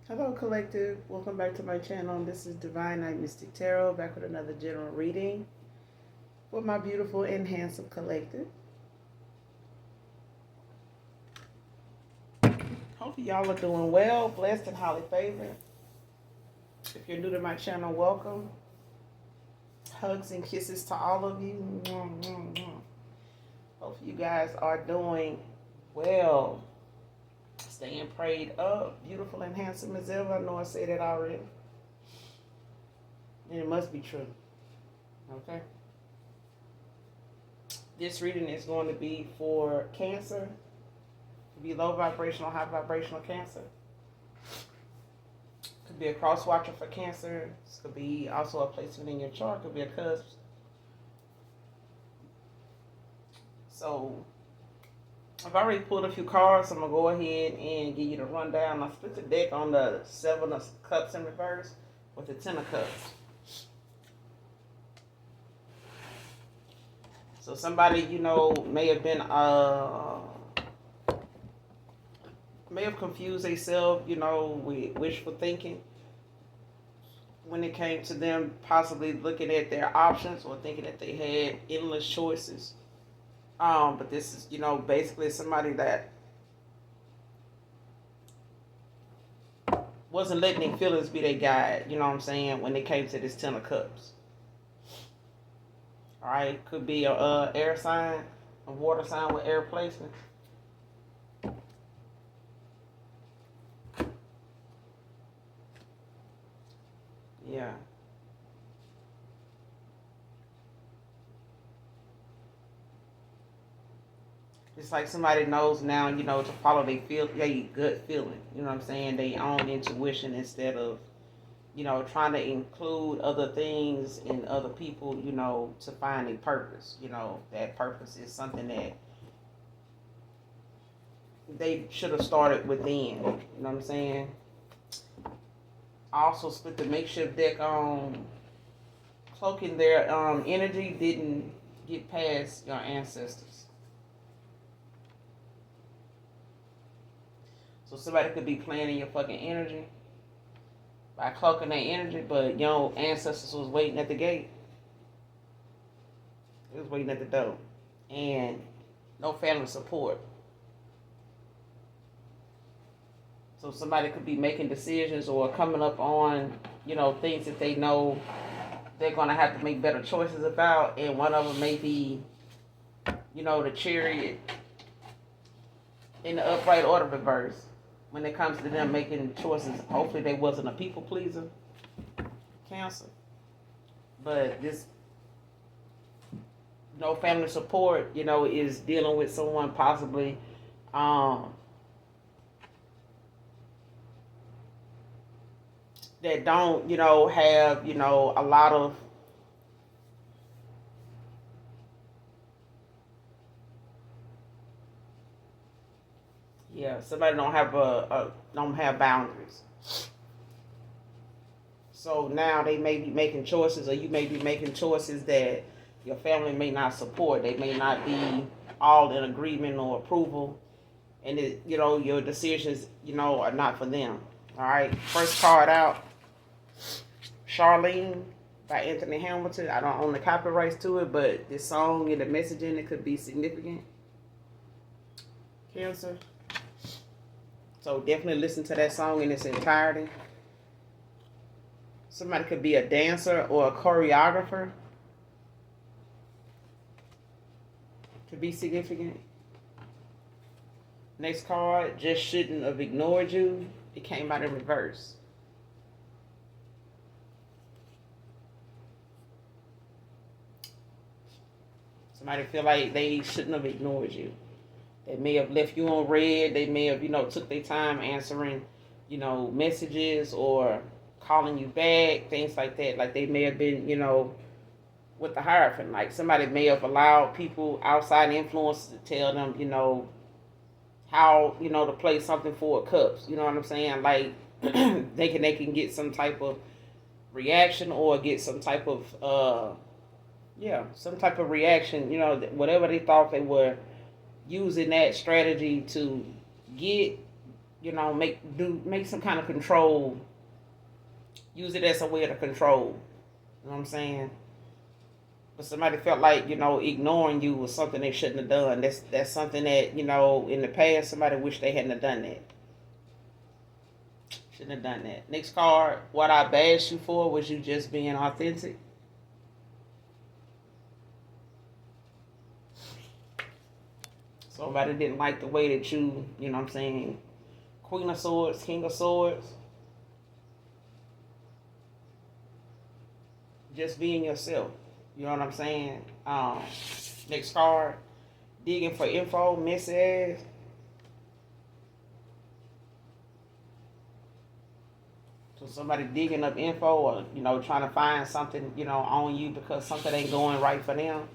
Hello, collective. Welcome back to my channel. This is Divine Night Mystic Tarot, back with another general reading for my beautiful and handsome collective. Hopefully, y'all are doing well, blessed, and highly favored. If you're new to my channel, welcome. Hugs and kisses to all of you. Hopefully, you guys are doing well. Staying prayed up, beautiful and handsome as ever. I know I said that already. And it must be true. Okay. This reading is going to be for Cancer. Could be low vibrational, high vibrational Cancer. Could be a cross watcher for Cancer. This could be also a placement in your chart. Could be a cusp. So I've already pulled a few cards. So I'm going to go ahead and give you the rundown. I split the deck on the 7 of Cups in reverse with the 10 of Cups. So somebody, may have been, may have confused themselves, with wishful thinking when it came to them possibly looking at their options or thinking that they had endless choices. But this is, basically somebody that wasn't letting their feelings be their guide, you know what I'm saying, when it came to this 10 of Cups. All right, could be a air sign, a water sign with air placement. Yeah. It's like somebody knows now, to follow their gut feeling. You know what I'm saying? Their own intuition instead of, trying to include other things and other people, to find a purpose. That purpose is something that they should have started within. You know what I'm saying? I also split the makeshift deck on cloaking their energy didn't get past your ancestors. So somebody could be playing in your fucking energy by cloaking their energy, but your ancestors was waiting at the gate. It was waiting at the door. And no family support. So somebody could be making decisions or coming up on, things that they know they're going to have to make better choices about. And one of them may be, the Chariot in the upright order reverse. When it comes to them making choices, hopefully they wasn't a people pleaser, Cancer. But this no family support, is dealing with someone possibly that don't, have, a lot of somebody don't have boundaries. So now they may be making choices, or you may be making choices that your family may not support. They may not be all in agreement or approval, and your decisions, are not for them. All right, first card out, Charlene by Anthony Hamilton. I don't own the copyrights to it, but this song and the message in it could be significant. Cancer. So definitely listen to that song in its entirety. Somebody could be a dancer or a choreographer. Could be significant. Next card, just shouldn't have ignored you. It came out in reverse. Somebody feel like they shouldn't have ignored you. They may have left you on red. They may have, took their time answering, messages or calling you back, things like that. Like they may have been, with the Hierophant. Like somebody may have allowed people outside influences to tell them, how, to play something for cups. You know what I'm saying? Like they can get some type of reaction or get some type of some type of reaction. Whatever they thought they were using that strategy to get make some kind of control. Use it as a way to control. You know what I'm saying? But somebody felt like, ignoring you was something they shouldn't have done. That's something that, in the past somebody wished they hadn't have done that. Shouldn't have done that. Next card, what I bashed you for was you just being authentic. Somebody didn't like the way that you know what I'm saying, Queen of Swords, King of Swords. Just being yourself. You know what I'm saying? Next card, digging for info, message. So somebody digging up info or, trying to find something, on you because something ain't going right for them.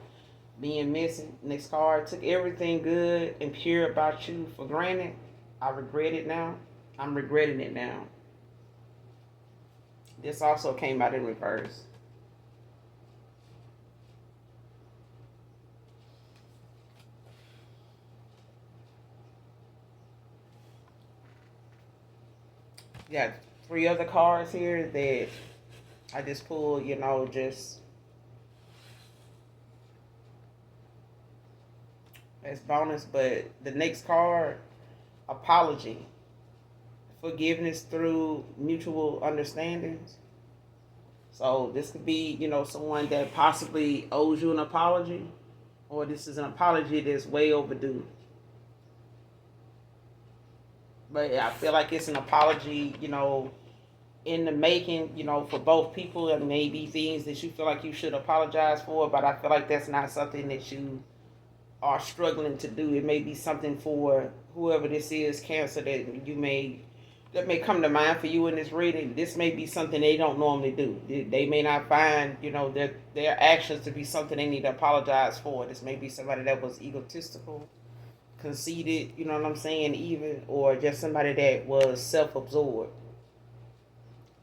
Being missing. Next card, took everything good and pure about you for granted. I regret it now. I'm regretting it now. This also came out in reverse. Got 3 other cards here that I just pulled, just as bonus. But the next card, apology. Forgiveness through mutual understandings. So this could be, someone that possibly owes you an apology, or this is an apology that's way overdue. But I feel like it's an apology, in the making, for both people. And maybe things that you feel like you should apologize for, but I feel like that's not something that you are struggling to do. It may be something for whoever this is, Cancer, that may come to mind for you in this reading. This may be something they don't normally do. They may not find, their actions to be something they need to apologize for. This may be somebody that was egotistical, conceited, you know what I'm saying, even, or just somebody that was self-absorbed.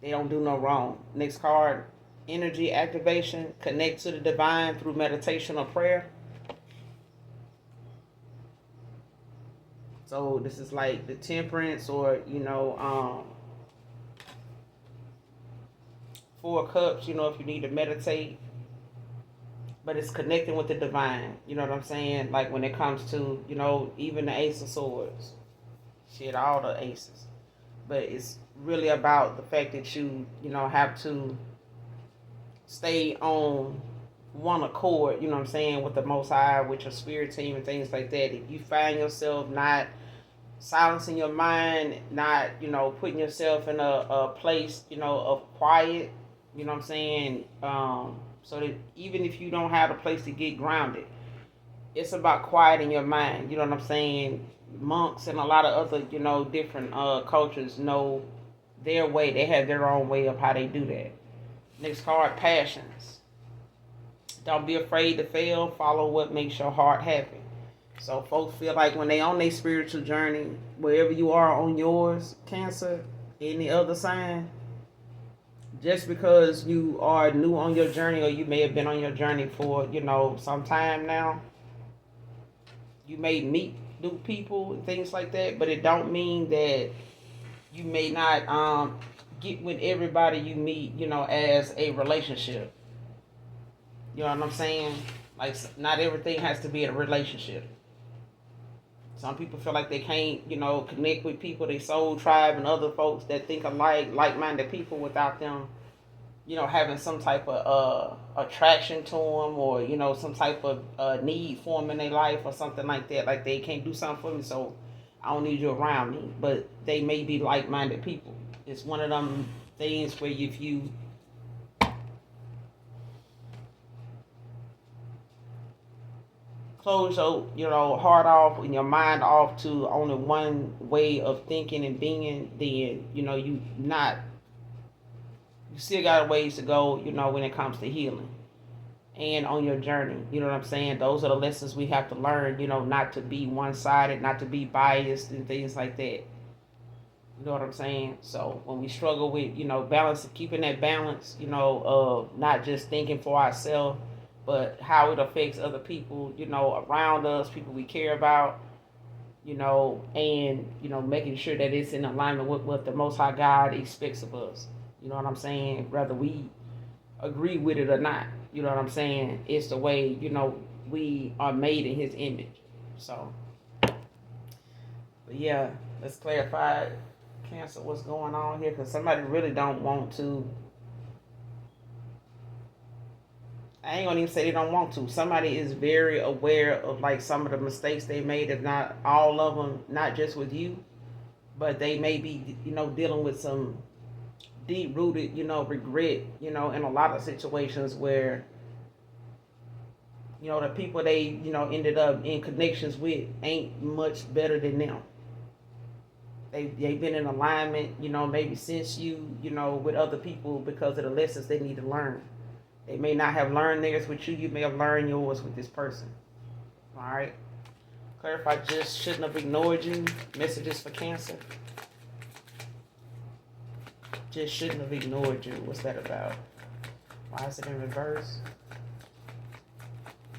They don't do no wrong. Next card, energy activation, connect to the divine through meditation or prayer. So this is like the Temperance, or 4 Cups, if you need to meditate. But it's connecting with the divine. You know what I'm saying? Like when it comes to, even the Ace of Swords. Shit, all the aces. But it's really about the fact that you have to stay on one accord, you know what I'm saying, with the Most High, with your spirit team and things like that. If you find yourself not silencing your mind, not, putting yourself in a place, of quiet, you know what I'm saying, so that even if you don't have a place to get grounded, it's about quieting your mind. You know what I'm saying? Monks and a lot of other, different cultures know their way. They have their own way of how they do that. Next card, passions. Don't be afraid to fail. Follow what makes your heart happy. So folks feel like when they on their spiritual journey, wherever you are on yours, Cancer, any other sign, just because you are new on your journey, or you may have been on your journey for, some time now, you may meet new people and things like that, but it don't mean that you may not get with everybody you meet, as a relationship. You know what I'm saying? Like, not everything has to be a relationship. Some people feel like they can't, connect with people, they soul tribe, and other folks that think alike, like-minded people, without them, having some type of attraction to them, or, some type of need for them in their life or something like that. Like, they can't do something for me, so I don't need you around me. But they may be like-minded people. It's one of them things where if you close your heart off and your mind off to only one way of thinking and being, then you still got a ways to go, when it comes to healing and on your journey. You know what I'm saying? Those are the lessons we have to learn, not to be one-sided, not to be biased and things like that. You know what I'm saying? So when we struggle with, balance, keeping that balance, of not just thinking for ourselves, but how it affects other people, around us, people we care about, and, making sure that it's in alignment with what the Most High God expects of us. You know what I'm saying? Whether we agree with it or not, you know what I'm saying? It's the way, we are made in His image. So, but yeah, let's clarify, Cancer, what's going on here, because somebody really don't want to. I ain't gonna even say they don't want to. Somebody is very aware of like some of the mistakes they made, if not all of them, not just with you, but they may be, dealing with some deep rooted, regret, in a lot of situations where, the people they, ended up in connections with ain't much better than them. They've been in alignment, maybe since you, with other people because of the lessons they need to learn. They may not have learned theirs with you. You may have learned yours with this person. All right. Clarify, just shouldn't have ignored you. Messages for Cancer. Just shouldn't have ignored you. What's that about? Why is it in reverse?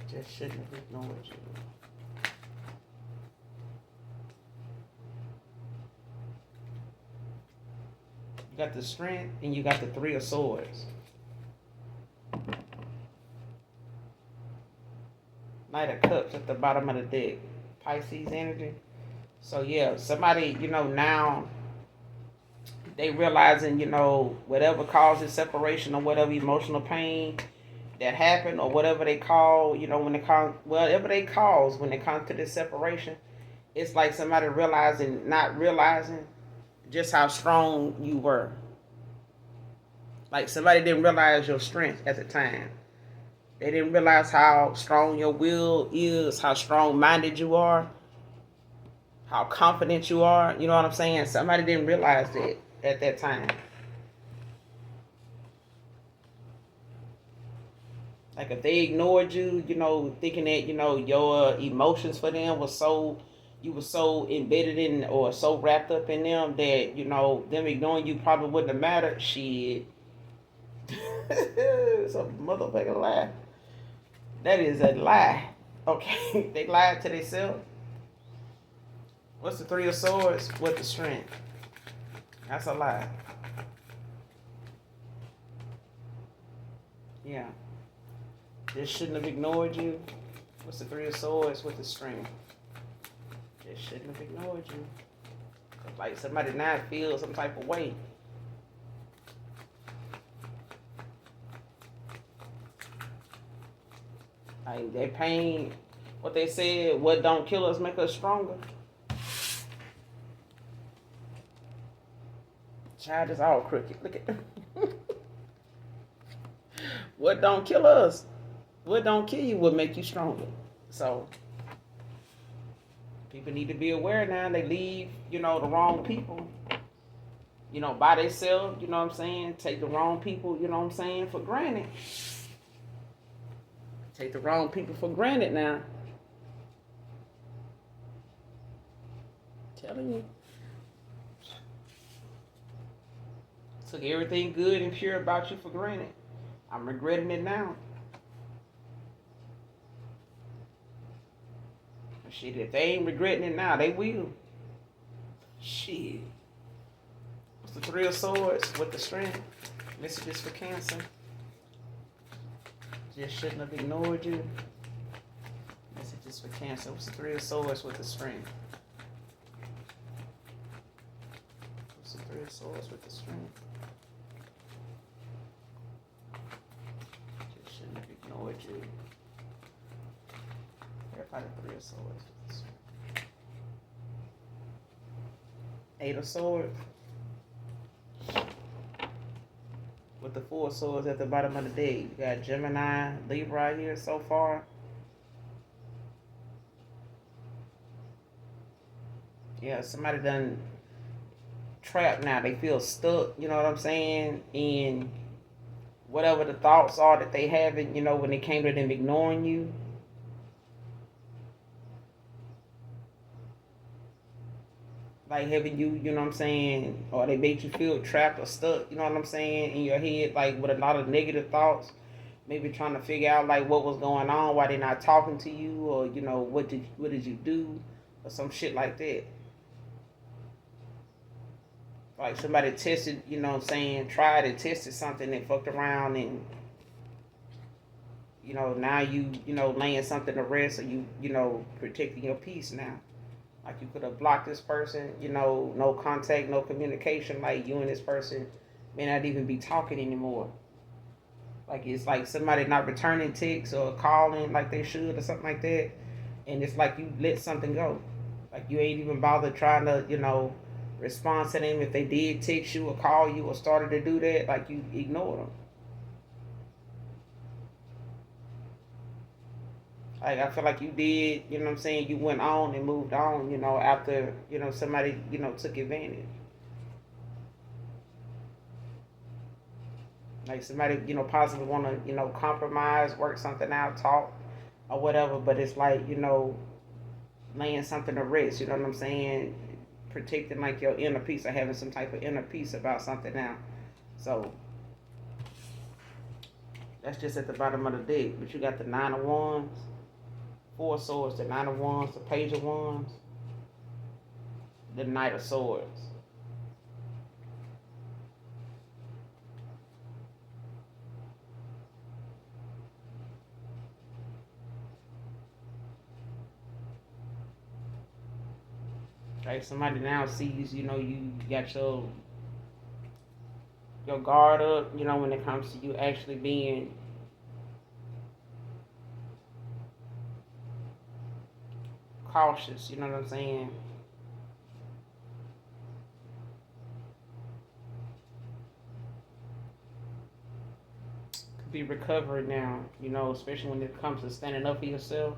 Just shouldn't have ignored you. You got the Strength and you got the Three of Swords. Knight of Cups at the bottom of the deck. Pisces energy. So yeah, somebody, now they realizing, whatever causes separation or whatever emotional pain that happened or whatever they call, when they call, whatever they cause when it comes to this separation, it's like somebody not realizing just how strong you were. Like somebody didn't realize your strength at the time. They didn't realize how strong your will is, how strong-minded you are, how confident you are. You know what I'm saying? Somebody didn't realize that at that time. Like if they ignored you, thinking that, your emotions for them was you were so embedded in or so wrapped up in them that, them ignoring you probably wouldn't have mattered. Shit. It's a motherfucking lie. That is a lie. Okay, they lied to themselves. What's the Three of Swords with the Strength? That's a lie. Yeah. Just shouldn't have ignored you. What's the Three of Swords with the Strength? Just shouldn't have ignored you. Like somebody now feels some type of way. Like that pain, what they said, what don't kill us make us stronger. Child is all crooked. Look at what don't kill us, what don't kill you will make you stronger. So people need to be aware now. They leave, the wrong people, by themselves, you know what I'm saying? Take the wrong people, for granted. Take the wrong people for granted now. Telling you. Took everything good and pure about you for granted. I'm regretting it now. Shit, if they ain't regretting it now, they will. Shit. What's the Three of Swords with the Strength? Messages for Cancer. Just shouldn't have ignored you. Messages for Cancer. What's the Three of Swords with the Strength? What's the Three of Swords with the Strength? Just shouldn't have ignored you. Verify the Three of Swords with the Strength. Eight of Swords. With the Four of Swords at the bottom of the deck. You got Gemini, Libra here so far. Yeah, somebody done trapped now. They feel stuck, you know what I'm saying? And whatever the thoughts are that they having, when it came to them ignoring you. Like having you, you know what I'm saying, or they made you feel trapped or stuck, you know what I'm saying, in your head, like with a lot of negative thoughts, maybe trying to figure out like what was going on, why they're not talking to you, or what did you do, or some shit like that. Like somebody tested, you know what I'm saying, tried and tested something and fucked around and, you know, now you know, laying something to rest or you know, protecting your peace now. Like you could have blocked this person, you know, no contact, no communication, like you and this person may not even be talking anymore. Like it's like somebody not returning texts or calling like they should or something like that. And it's like you let something go. Like you ain't even bothered trying to, you know, respond to them if they did text you or call you or started to do that. Like you ignored them. Like I feel like you did, you know what I'm saying? You went on and moved on, you know, after, you know, somebody, you know, took advantage. Like somebody, you know, possibly want to, you know, compromise, work something out, talk or whatever, but it's like, you know, laying something to rest, you know what I'm saying? Protecting like your inner peace or having some type of inner peace about something now. So that's just at the bottom of the deck. But you got the Nine of Wands, Four of Swords, the Nine of Wands, the Page of Wands, the Knight of Swords. Like somebody now sees, you know, you got your guard up, you know, when it comes to you actually being cautious, you know what I'm saying? Could be recovering now, you know, especially when it comes to standing up for yourself.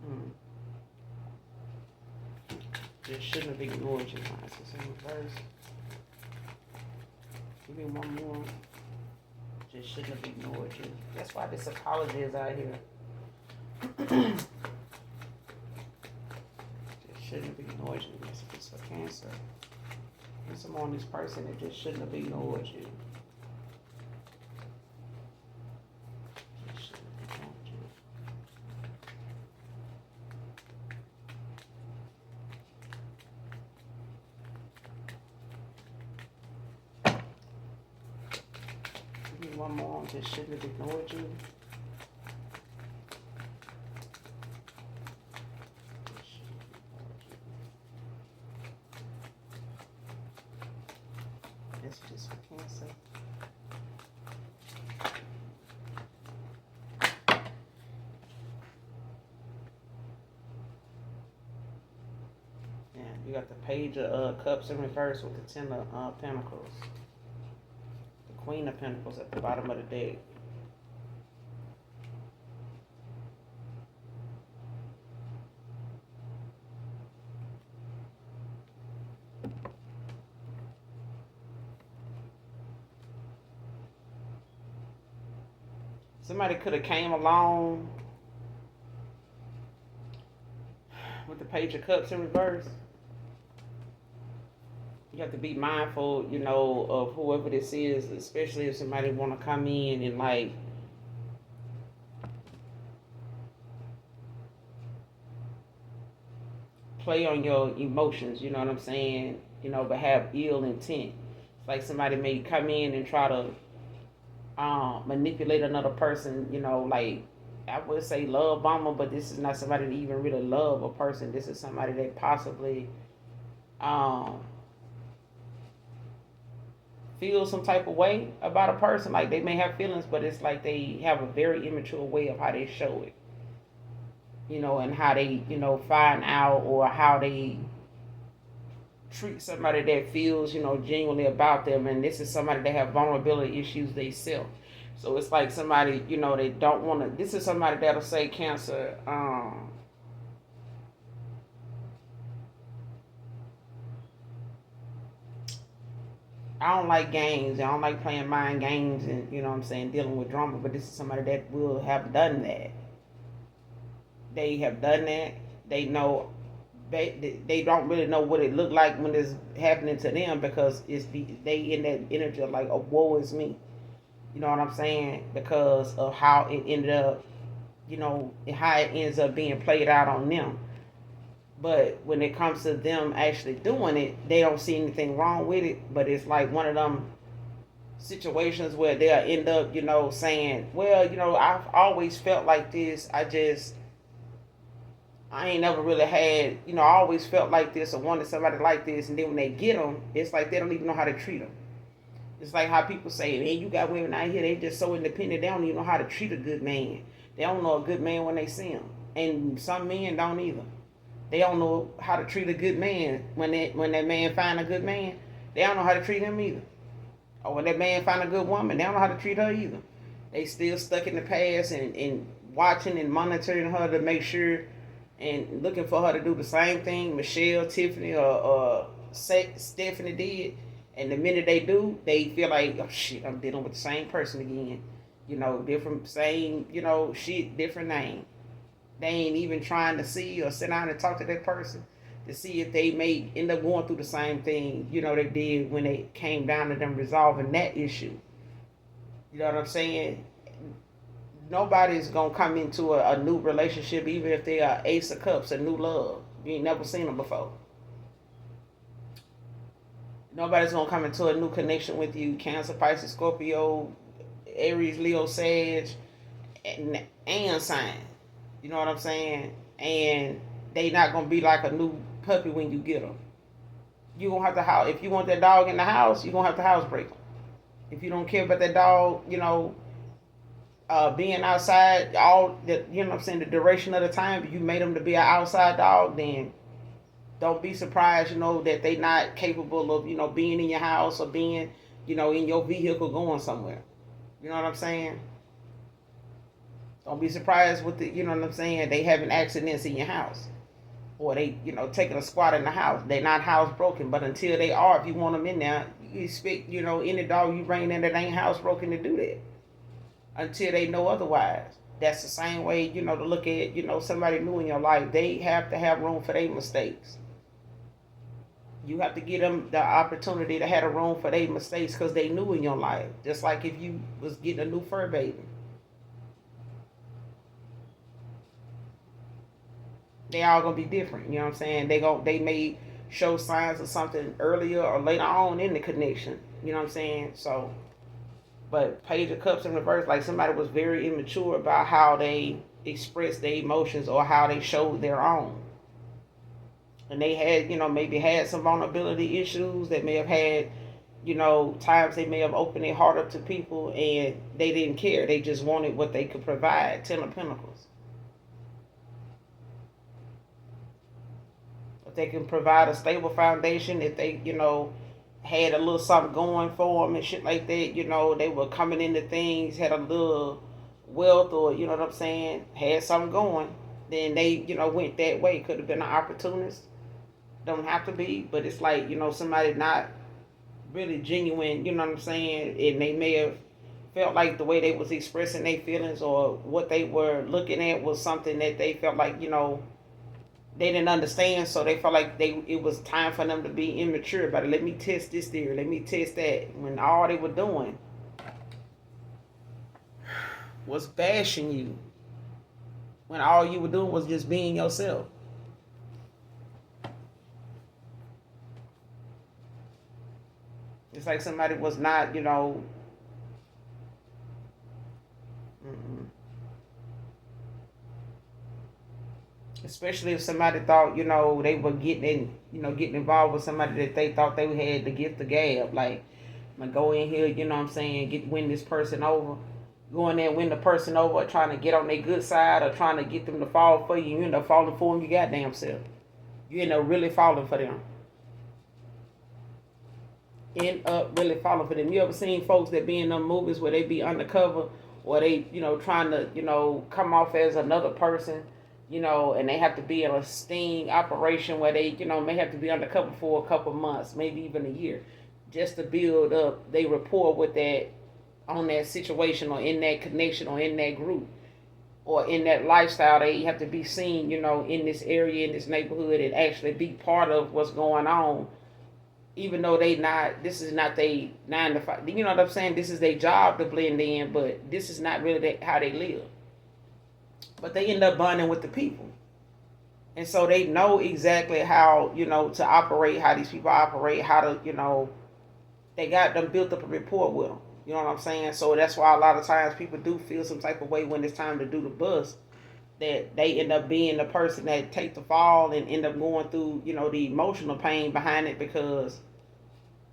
Mm. Just shouldn't have ignored you guys. It's in reverse. Give me one more. Just shouldn't have ignored you. That's why this apology is out here. Just shouldn't have ignored you. That's a piece for Cancer. There's some on this person that just shouldn't have ignored you. Just shouldn't have ignored you. Give me one more. Just shouldn't have ignored you. That's just for Cancer. Yeah, you got the Page of Cups in reverse with the Ten of Pentacles. The Queen of Pentacles at the bottom of the deck. Somebody could have came along with the Page of Cups in reverse. You have to be mindful, you know, of whoever this is, especially if somebody want to come in and like play on your emotions, you know what I'm saying? You know, but have ill intent. It's like somebody may come in and try to manipulate another person, you know, like I would say love bomber, but this is not somebody that even really love a person. This is somebody that possibly um, feel some type of way about a person. Like they may have feelings, but it's like they have a very immature way of how they show it, you know, and how they, you know, find out or how they treat somebody that feels, genuinely about them, and this is somebody that have vulnerability issues they self. So it's like somebody, they don't want to. This is somebody that'll say, Cancer, I don't like games. I don't like playing mind games and, what I'm saying, dealing with drama. But this is somebody that will have done that. They have done that. They know. They don't really know what it looked like when it's happening to them, because they in that energy of like, oh, woe is me. You know what I'm saying? Because of how it ended up, how it ends up being played out on them. But when it comes to them actually doing it, they don't see anything wrong with it. But it's like one of them situations where they'll end up, saying, well, I've always felt like this. I ain't never really had, I always felt like this or wanted somebody like this. And then when they get them, it's like they don't even know how to treat them. It's like how people say, man, you got women out here, they just so independent, they don't even know how to treat a good man. They don't know a good man when they see him. And some men don't either. They don't know how to treat a good man when that man find a good man. They don't know how to treat him either. Or when that man find a good woman, they don't know how to treat her either. They still stuck in the past and watching and monitoring her to make sure and looking for her to do the same thing Michelle, Tiffany, or Stephanie did. And the minute they do, they feel like, oh shit, I'm dealing with the same person again. Different, same, shit, different name. They ain't even trying to see or sit down and talk to that person to see if they may end up going through the same thing, they did when they came down to them resolving that issue. You know what I'm saying? Nobody's going to come into a new relationship, even if they are Ace of Cups, a new love. You ain't never seen them before. Nobody's going to come into a new connection with you, Cancer, Pisces, Scorpio, Aries, Leo, Sag, and sign. You know what I'm saying? And they not going to be like a new puppy when you get them. You're going to have to house. If you want that dog in the house, you're going to have to house break them. If you don't care about that dog, being outside all the, the duration of the time, you made them to be an outside dog, then don't be surprised, that they not capable of, being in your house or being, in your vehicle going somewhere. You know what I'm saying? Don't be surprised with the, they having accidents in your house. Or they, taking a squat in the house. They're not housebroken, but until they are, if you want them in there, you expect, any dog you bring in that ain't housebroken to do that. Until they know otherwise. That's the same way, to look at, somebody new in your life. They have to have room for their mistakes. You have to give them the opportunity to have a room for their mistakes because they new in your life. Just like if you was getting a new fur baby. They all gonna be different. You know what I'm saying? They may show signs of something earlier or later on in the connection. You know what I'm saying? So, but Page of Cups in reverse, like somebody was very immature about how they expressed their emotions or how they showed their own. And they had, maybe had some vulnerability issues. They may have had, times they may have opened their heart up to people and they didn't care. They just wanted what they could provide. Ten of Pentacles. If they can provide a stable foundation, if they, had a little something going for them and shit like that, they were coming into things, had a little wealth or, you know what I'm saying, had something going, then they, went that way. Could have been an opportunist. Don't have to be, but it's like, somebody not really genuine, you know what I'm saying, and they may have felt like the way they was expressing their feelings or what they were looking at was something that they felt like, they didn't understand, so they felt like it was time for them to be immature about it. Let me test this theory, let me test that, when all they were doing was bashing you, when all you were doing was just being yourself. It's like somebody was not, especially if somebody thought, they were getting involved with somebody that they thought they had the gift of gab. Like, I'm gonna go in here, what I'm saying, win this person over. Go in there and win the person over, or trying to get on their good side, or trying to get them to fall for you. You end up falling for them your goddamn self. You end up really falling for them. end up really falling for them. You ever seen folks that be in them movies where they be undercover or they, trying to, come off as another person, and they have to be in a sting operation where they, may have to be undercover for a couple months, maybe even a year, just to build up they rapport with that on that situation or in that connection or in that group or in that lifestyle. They have to be seen, in this area, in this neighborhood, and actually be part of what's going on, even though this is not they 9 to 5. You know what I'm saying? This is their job to blend in, but this is not really how they live. But they end up bonding with the people. And so they know exactly how, to operate, how these people operate, how to, they got them built up a rapport with them. You know what I'm saying? So that's why a lot of times people do feel some type of way when it's time to do the bus, that they end up being the person that take the fall and end up going through, the emotional pain behind it, because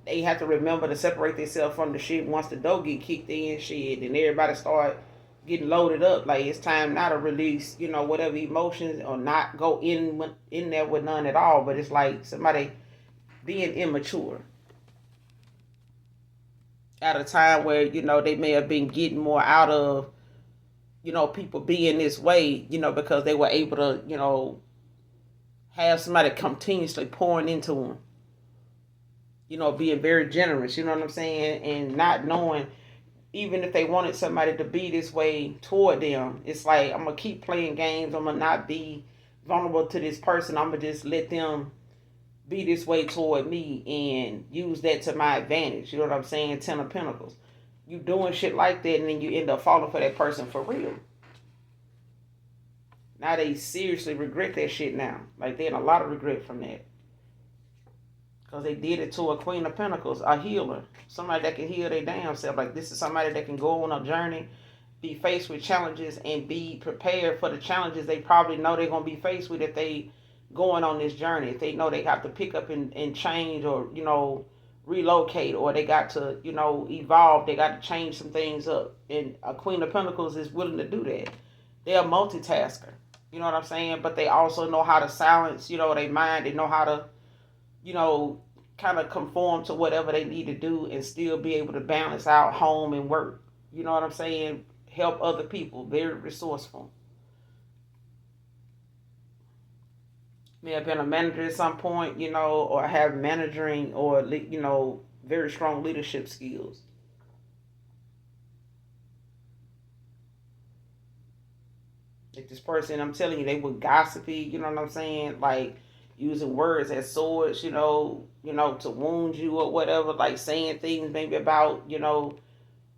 they have to remember to separate themselves from the shit once the dough get kicked in, shit, and everybody start getting loaded up. Like, it's time now to release, whatever emotions, or not go in there with none at all. But it's like somebody being immature at a time where, they may have been getting more out of, people being this way, because they were able to, have somebody continuously pouring into them, being very generous, you know what I'm saying? And not knowing, even if they wanted somebody to be this way toward them, it's like, I'm going to keep playing games. I'm going to not be vulnerable to this person. I'm going to just let them be this way toward me and use that to my advantage. You know what I'm saying? 10 of Pentacles. You doing shit like that, and then you end up falling for that person for real. Now they seriously regret that shit now. Like, they in a lot of regret from that. Because they did it to a Queen of Pentacles, a healer. Somebody that can heal their damn self. Like, this is somebody that can go on a journey, be faced with challenges, and be prepared for the challenges they probably know they're going to be faced with if they going on this journey. If they know they have to pick up and change, or, relocate, or they got to, evolve. They got to change some things up. And a Queen of Pentacles is willing to do that. They're a multitasker. You know what I'm saying? But they also know how to silence, their mind. They know how to, kind of conform to whatever they need to do and still be able to balance out home and work. You know what I'm saying? Help other people. Very resourceful. May have been a manager at some point, or have managing or, very strong leadership skills. Like, this person, I'm telling you, they were gossipy, you know what I'm saying? Like, using words as swords, to wound you or whatever, like saying things maybe about,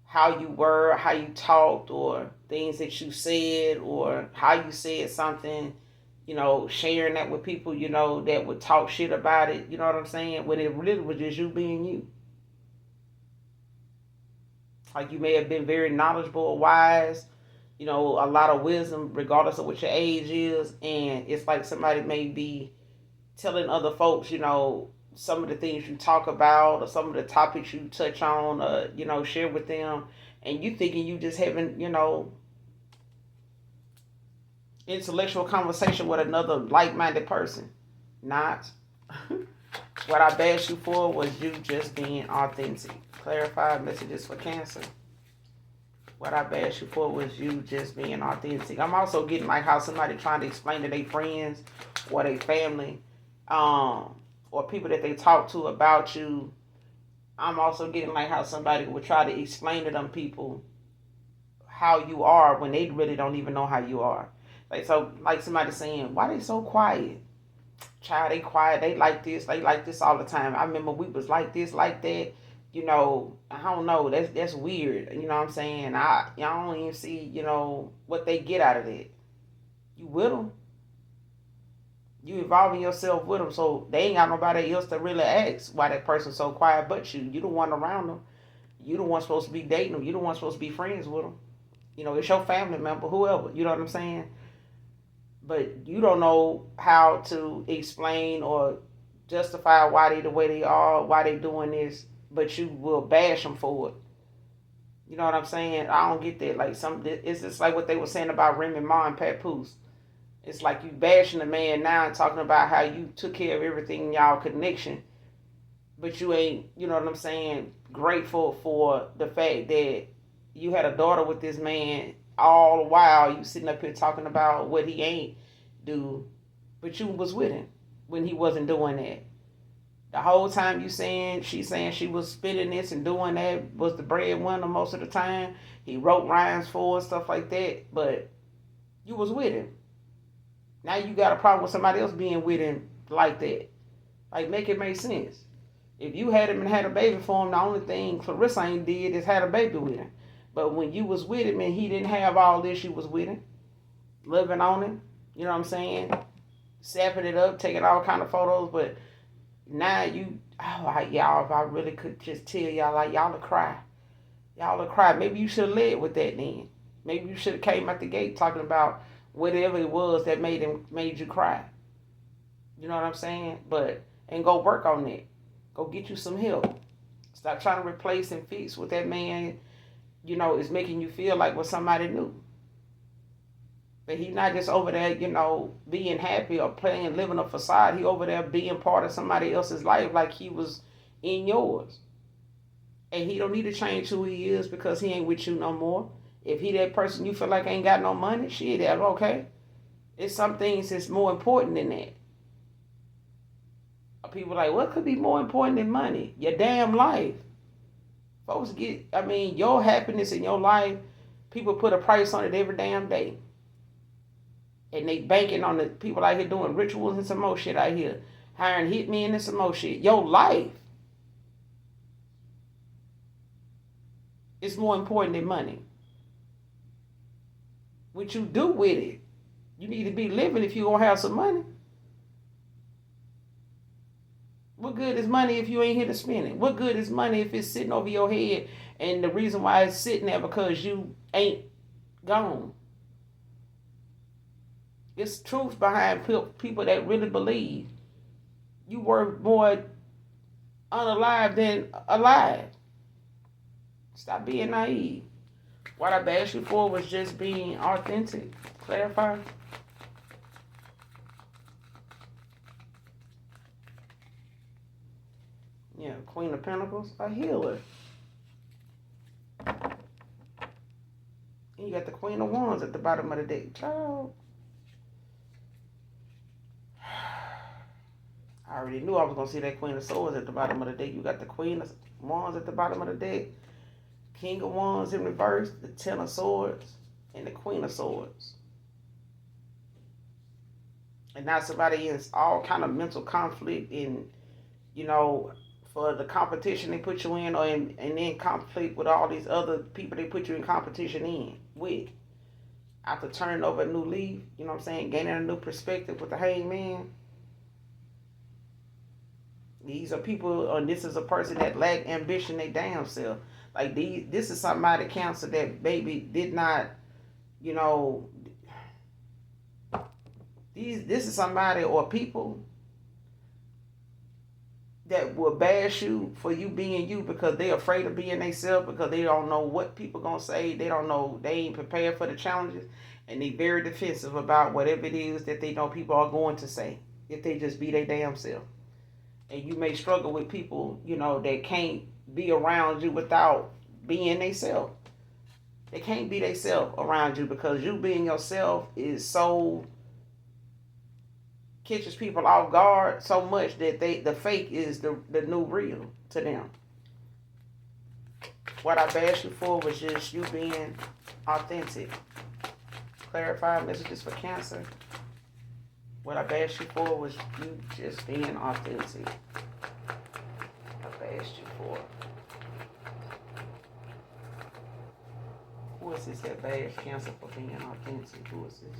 how you were, how you talked, or things that you said, or how you said something, sharing that with people, that would talk shit about it, you know what I'm saying? When it really was just you being you. Like, you may have been very knowledgeable or wise, a lot of wisdom, regardless of what your age is, and it's like somebody may be telling other folks, some of the things you talk about, or some of the topics you touch on, share with them, and you thinking you just having, intellectual conversation with another like-minded person. Not. What I bashed you for was you just being authentic. Clarified messages for Cancer. What I bashed you for was you just being authentic. I'm also getting like how somebody trying to explain to their friends or their family, or people that they talk to about you. I'm also getting like how somebody would try to explain to them people how you are when they really don't even know how you are. Like, so, like somebody saying, why they so quiet? Child, they quiet. They like this all the time. I remember we was like this, like that. I don't know. That's weird. You know what I'm saying? I don't even see, what they get out of that. You with them. You evolving yourself with them, so they ain't got nobody else to really ask why that person's so quiet but you. You the one around them. You the one supposed to be dating them. You the one supposed to be friends with them. It's your family member, whoever. You know what I'm saying? But you don't know how to explain or justify why they the way they are, why they doing this, but you will bash them for it. You know what I'm saying? I don't get that. Like, it's just like what they were saying about Remy Ma and Papoose. It's like you bashing the man now and talking about how you took care of everything in y'all connection, but you ain't, you know what I'm saying, grateful for the fact that you had a daughter with this man all the while. You sitting up here talking about what he ain't do, but you was with him when he wasn't doing that. The whole time she's saying she was spitting this and doing that, was the breadwinner most of the time. He wrote rhymes for her, stuff like that, but you was with him. Now you got a problem with somebody else being with him like that. Like, make it make sense. If you had him and had a baby for him, the only thing Clarissa ain't did is had a baby with him. But when you was with him and he didn't have all this, you was with him, living on him. You know what I'm saying? Sapping it up, taking all kind of photos. But now y'all, if I really could just tell y'all, like, y'all to cry. Y'all to cry. Maybe you should have led with that then. Maybe you should have came out the gate talking about whatever it was that made you cry. You know what I'm saying? But, and go work on that. Go get you some help. Stop trying to replace and fix what that man, is making you feel like with somebody new. But he's not just over there, being happy or living a facade. He over there being part of somebody else's life like he was in yours. And he don't need to change who he is because he ain't with you no more. If he that person you feel like ain't got no money, shit, that's okay. It's some things that's more important than that. People like, what could be more important than money? Your damn life. Folks your happiness in your life, people put a price on it every damn day. And they banking on the people out here doing rituals and some more shit out here. Hiring hitmen and some more shit. Your life is more important than money. What you do with it, you need to be living if you gonna have some money. What good is money if you ain't here to spend it? What good is money if it's sitting over your head and the reason why it's sitting there because you ain't gone? It's truth behind people that really believe you were more unalive than alive. Stop being naive. What I bashed you for was just being authentic. Clarify. Yeah, Queen of Pentacles, a healer. And you got the Queen of Wands at the bottom of the deck. Child. I already knew I was going to see that Queen of Swords at the bottom of the deck. You got the Queen of Wands at the bottom of the deck. King of Wands in reverse. The Ten of Swords. And the Queen of Swords. And now somebody is all kind of mental conflict and, for the competition they put you in, and then conflict with all these other people they put you in competition with. After turning over a new leaf, gaining a new perspective with the Hangman. These are people, or this is a person that lack ambition, they damn self. Like this is somebody Cancer that baby did not, this is somebody or people that will bash you for you being you because they're afraid of being themselves, because they don't know what people gonna say. They don't know, they ain't prepared for the challenges, and they very defensive about whatever it is that they know people are going to say if they just be their damn self. And you may struggle with people, that can't be around you without being themselves. They can't be themselves around you because you being yourself is so catches people off guard so much that the fake is the new real to them. What I bashed you for was just you being authentic. Clarified messages for Cancer. What I bashed you for was you just being authentic. I bashed you for. Who is this that bashed Cancer for being authentic? Who is this?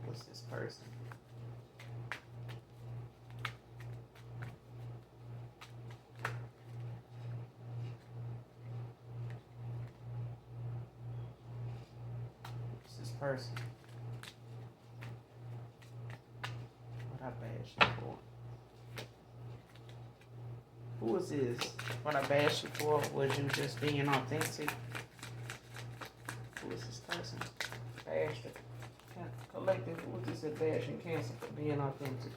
What's this person? Person. What I bashed you for? Who is this? What I bashed you for was you just being authentic. Who is this person? bash the collective, what is it, bashing cancer for being authentic.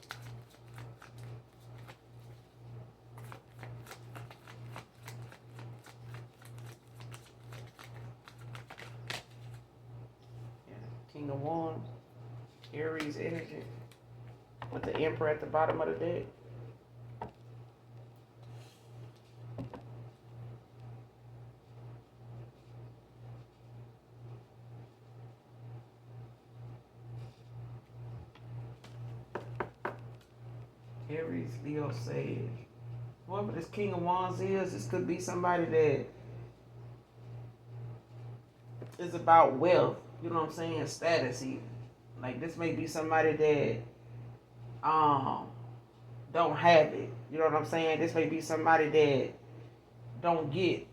Yeah. King of Wands, Aries energy, with the Emperor at the bottom of the deck. Aries, Leo, Sage. Whoever this King of Wands is, this could be somebody that is about wealth. You know what I'm saying? Status even. Like this may be somebody that don't have it. You know what I'm saying? This may be somebody that don't get,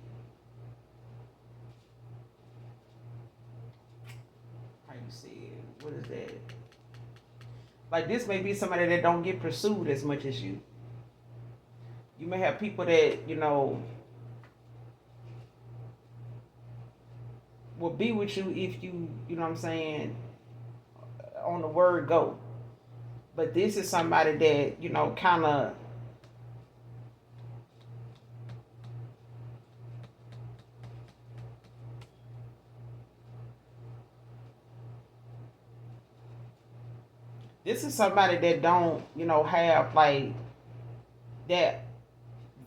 how you say it? What is that? Like this may be somebody that don't get pursued as much as you. You may have people that, will be with you if you know what I'm saying, on the word go. But this is somebody that, kind of, this is somebody that don't, have like that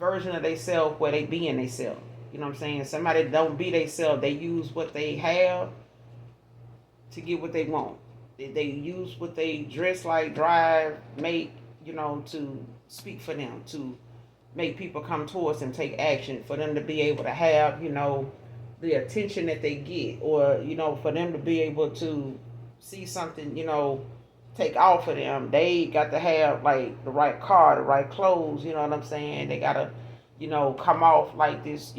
version of themselves where they be in themselves. You know what I'm saying? Somebody that don't be themselves. They use what they have to get what they want. They use what they dress like, drive, make, to speak for them, to make people come towards them, take action, for them to be able to have, the attention that they get, or, for them to be able to see something, take off of them. They got to have like the right car, the right clothes, you know what I'm saying? They gotta, come off like this,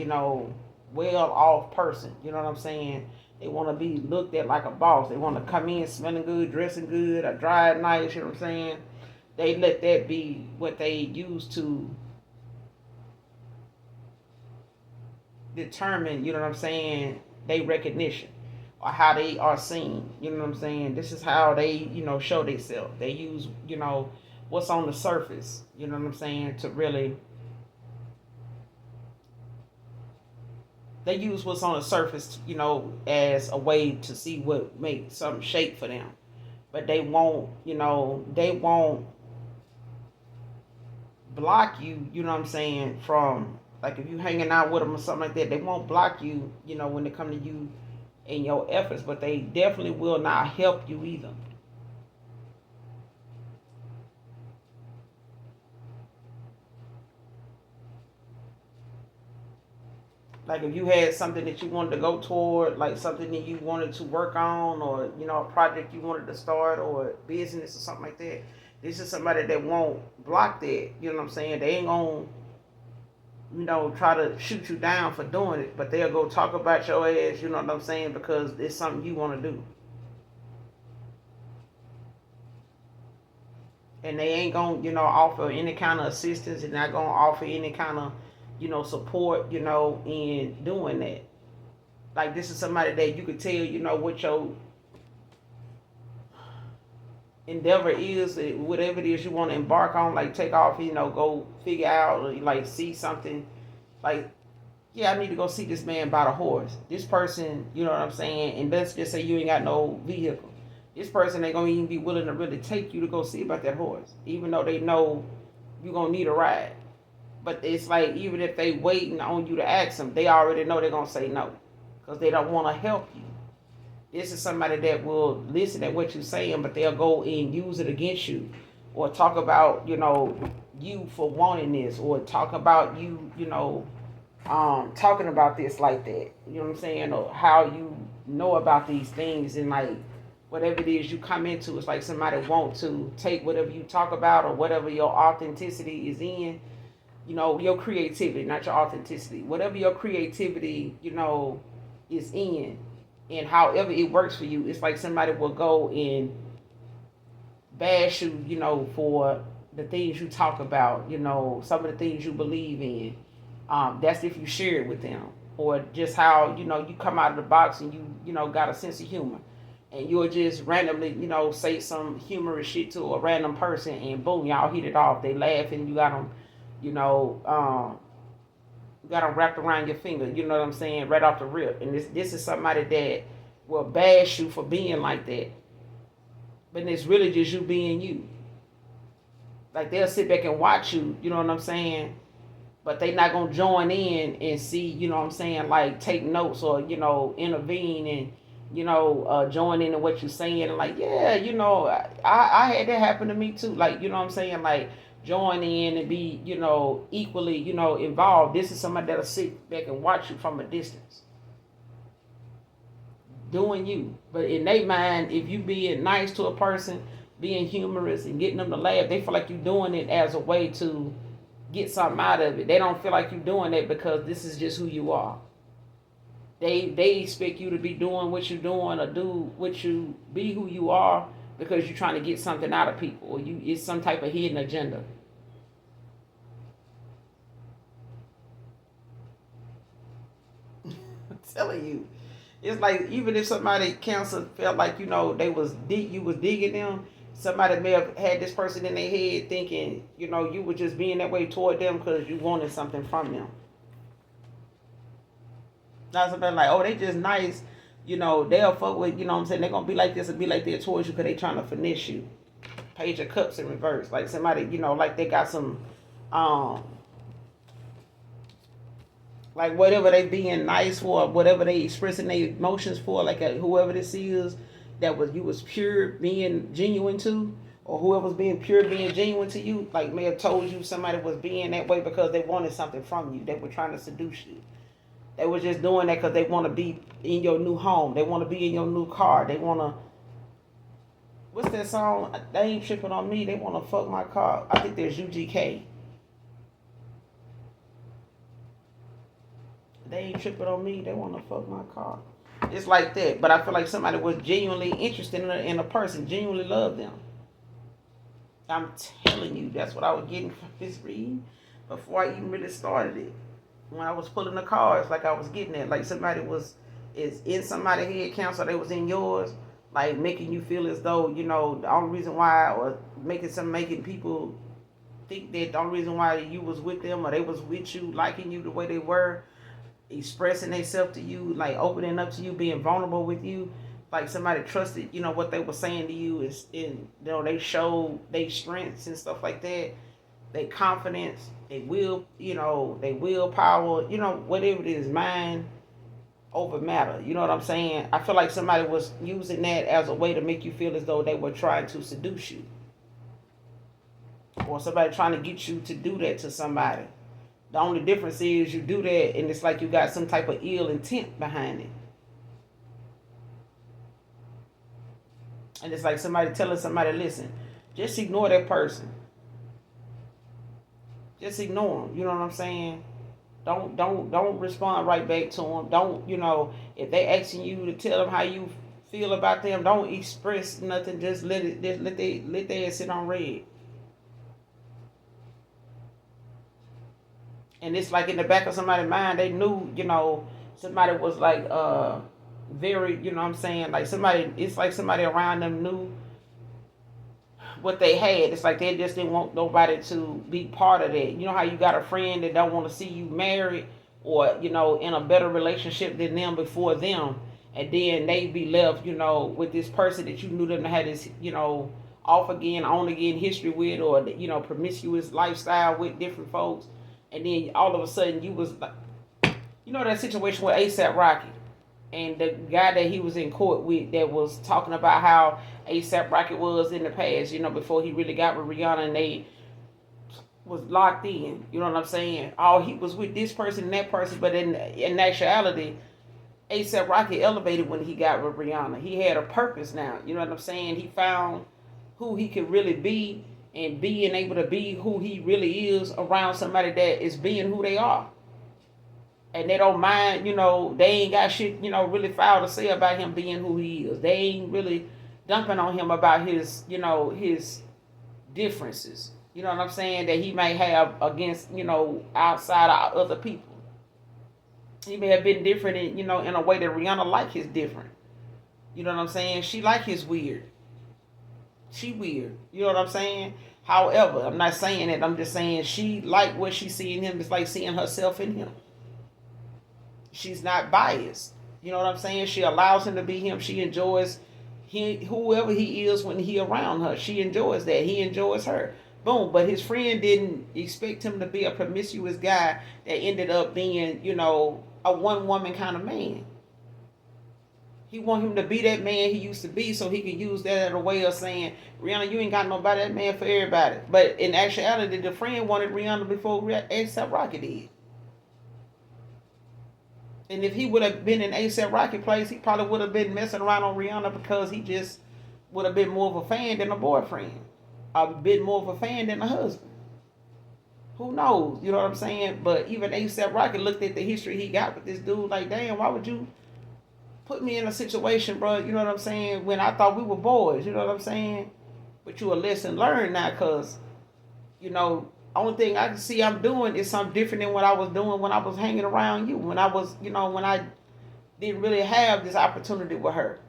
well off person, you know what I'm saying? They want to be looked at like a boss. They want to come in smelling good, dressing good, or drive nice, you know what I'm saying? They let that be what they use to determine, you know what I'm saying, they recognition or how they are seen. You know what I'm saying? This is how they, show themselves. They use, what's on the surface, you know what I'm saying, to really, they use what's on the surface, as a way to see what makes something shake for them. But they won't, they won't block you, you know what I'm saying, from, like if you hanging out with them or something like that, they won't block you, when they come to you in your efforts, but they definitely will not help you either. Like if you had something that you wanted to go toward, like something that you wanted to work on, or a project you wanted to start, or business or something like that, this is somebody that won't block that. You know what I'm saying? They ain't gonna, try to shoot you down for doing it, but they'll go talk about your ass. You know what I'm saying? Because it's something you want to do, and they ain't gonna, offer any kind of assistance, and not gonna offer any kind of, support, in doing that. Like this is somebody that you could tell, what your endeavor is, whatever it is you want to embark on, like take off, go figure out, or like see something, like, yeah, I need to go see this man buy a horse. This person, you know what I'm saying, and let's just say you ain't got no vehicle. This person ain't gonna even be willing to really take you to go see about that horse, even though they know you're gonna need a ride. But it's like, even if they waiting on you to ask them, they already know they're going to say no. Because they don't want to help you. This is somebody that will listen at what you're saying, but they'll go and use it against you. Or talk about, you for wanting this. Or talk about you, talking about this like that. You know what I'm saying? Or how you know about these things. And like, whatever it is you come into, it's like somebody want to take whatever you talk about, or whatever your authenticity is in, your creativity, not your authenticity. Whatever your creativity, is in, and however it works for you, it's like somebody will go and bash you, for the things you talk about, some of the things you believe in. That's if you share it with them. Or just how, you come out of the box and you, got a sense of humor. and you'll just randomly, say some humorous shit to a random person, and boom, y'all hit it off. They laughing, you got them, you know, um, you got them wrapped around your finger. You know what I'm saying? Right off the rip. And this is somebody that will bash you for being like that, but it's really just you being you. Like they'll sit back and watch you. You know what I'm saying? But they not gonna join in and see, what I'm saying, like take notes or, intervene and, join in what you're saying. And like, yeah, I had that happen to me too. Like, you know what I'm saying? Like join in and be, equally, involved. This is somebody that'll sit back and watch you from a distance. Doing you. But in their mind, if you being nice to a person, being humorous and getting them to laugh, they feel like you're doing it as a way to get something out of it. They don't feel like you're doing it because this is just who you are. They expect you to be doing what you're doing or do what you be who you are because you're trying to get something out of people or it's some type of hidden agenda. I'm telling you, it's like even if somebody cancer felt like you was digging them. Somebody may have had this person in their head thinking, you were just being that way toward them because you wanted something from them. Not somebody like, oh, they just nice. They'll fuck with, what I'm saying, they're going to be like this and be like that towards you because they trying to finesse you. Page of Cups in reverse. Like somebody, like they got some, like whatever they being nice for, whatever they expressing their emotions for, like whoever this is, you was pure being genuine to, or whoever was being pure being genuine to you, like may have told you somebody was being that way because they wanted something from you. They were trying to seduce you. They were just doing that because they want to be in your new home. They want to be in your new car. They want to, what's that song? They ain't tripping on me. They want to fuck my car. I think there's UGK. They ain't tripping on me. They want to fuck my car. It's like that, but I feel like somebody was genuinely interested in a person, genuinely loved them. I'm telling you, that's what I was getting from this read before I even really started it. When I was pulling the cards, like I was getting it, like somebody is in somebody's head counsel, they was in yours, like making you feel as though, the only reason why, or making people think that the only reason why you was with them or they was with you, liking you the way they were, expressing themselves to you, like opening up to you, being vulnerable with you, like somebody trusted, what they were saying to you is, they showed their strengths and stuff like that, their confidence, they willpower, whatever it is, mind over matter. You know what I'm saying? I feel like somebody was using that as a way to make you feel as though they were trying to seduce you, or somebody trying to get you to do that to somebody. The only difference is you do that and it's like you got some type of ill intent behind it. And it's like somebody telling somebody, listen, just ignore that person. Just ignore them. You know what I'm saying? Don't respond right back to them. Don't, if they asking you to tell them how you feel about them, don't express nothing. Just let they sit on red. And it's like in the back of somebody's mind, they knew, somebody was like very, what I'm saying, like it's like somebody around them knew what they had. It's like they just didn't want nobody to be part of that. You know how you got a friend that don't want to see you married or, in a better relationship than them before them. And then they be left, with this person that you knew them to have this, off again, on again history with, or, promiscuous lifestyle with different folks. And then all of a sudden you was like, that situation with A$AP Rocky and the guy that he was in court with that was talking about how A$AP Rocky was in the past, before he really got with Rihanna and they was locked in. You know what I'm saying? Oh, he was with this person and that person, but in actuality, A$AP Rocky elevated when he got with Rihanna. He had a purpose now. You know what I'm saying? He found who he could really be, and being able to be who he really is around somebody that is being who they are. And they don't mind, they ain't got shit, really foul to say about him being who he is. They ain't really dumping on him about his, his differences. You know what I'm saying? That he may have against, outside of other people. He may have been different in, in a way that Rihanna like is different. You know what I'm saying? She like his weird. She weird. You know what I'm saying? However, I'm not saying that. I'm just saying she like what she see in him. It's like seeing herself in him. She's not biased. You know what I'm saying? She allows him to be him. She enjoys whoever he is when he around her. She enjoys that. He enjoys her. Boom. But his friend didn't expect him to be a promiscuous guy that ended up being, a one woman kind of man. He want him to be that man he used to be so he can use that as a way of saying, Rihanna, you ain't got nobody, that man for everybody. But in actuality, the friend wanted Rihanna before A$AP Rocky did. And if he would have been in A$AP Rocky place, he probably would have been messing around on Rihanna because he just would have been more of a fan than a boyfriend. A bit more of a fan than a husband. Who knows? You know what I'm saying? But even A$AP Rocky looked at the history he got with this dude like, damn, why would you put me in a situation, bro? You know what I'm saying? When I thought we were boys, you know what I'm saying? But you a lesson learned now, cause, only thing I can see I'm doing is something different than what I was doing when I was hanging around you. When I was, when I didn't really have this opportunity with her.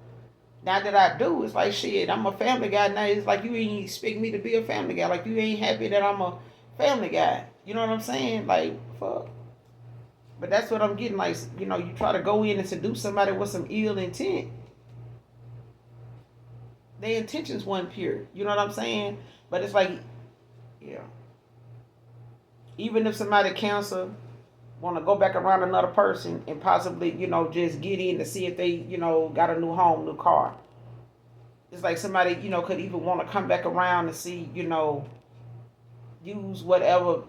Now that I do, it's like, shit, I'm a family guy now. It's like you ain't expect me to be a family guy. Like you ain't happy that I'm a family guy. You know what I'm saying? Like, fuck. But that's what I'm getting. Like, you try to go in and seduce somebody with some ill intent. Their intentions weren't pure. You know what I'm saying? But it's like, yeah. Even if somebody cancer want to go back around another person and possibly, just get in to see if they, got a new home, new car. It's like somebody, could even want to come back around and see, use whatever,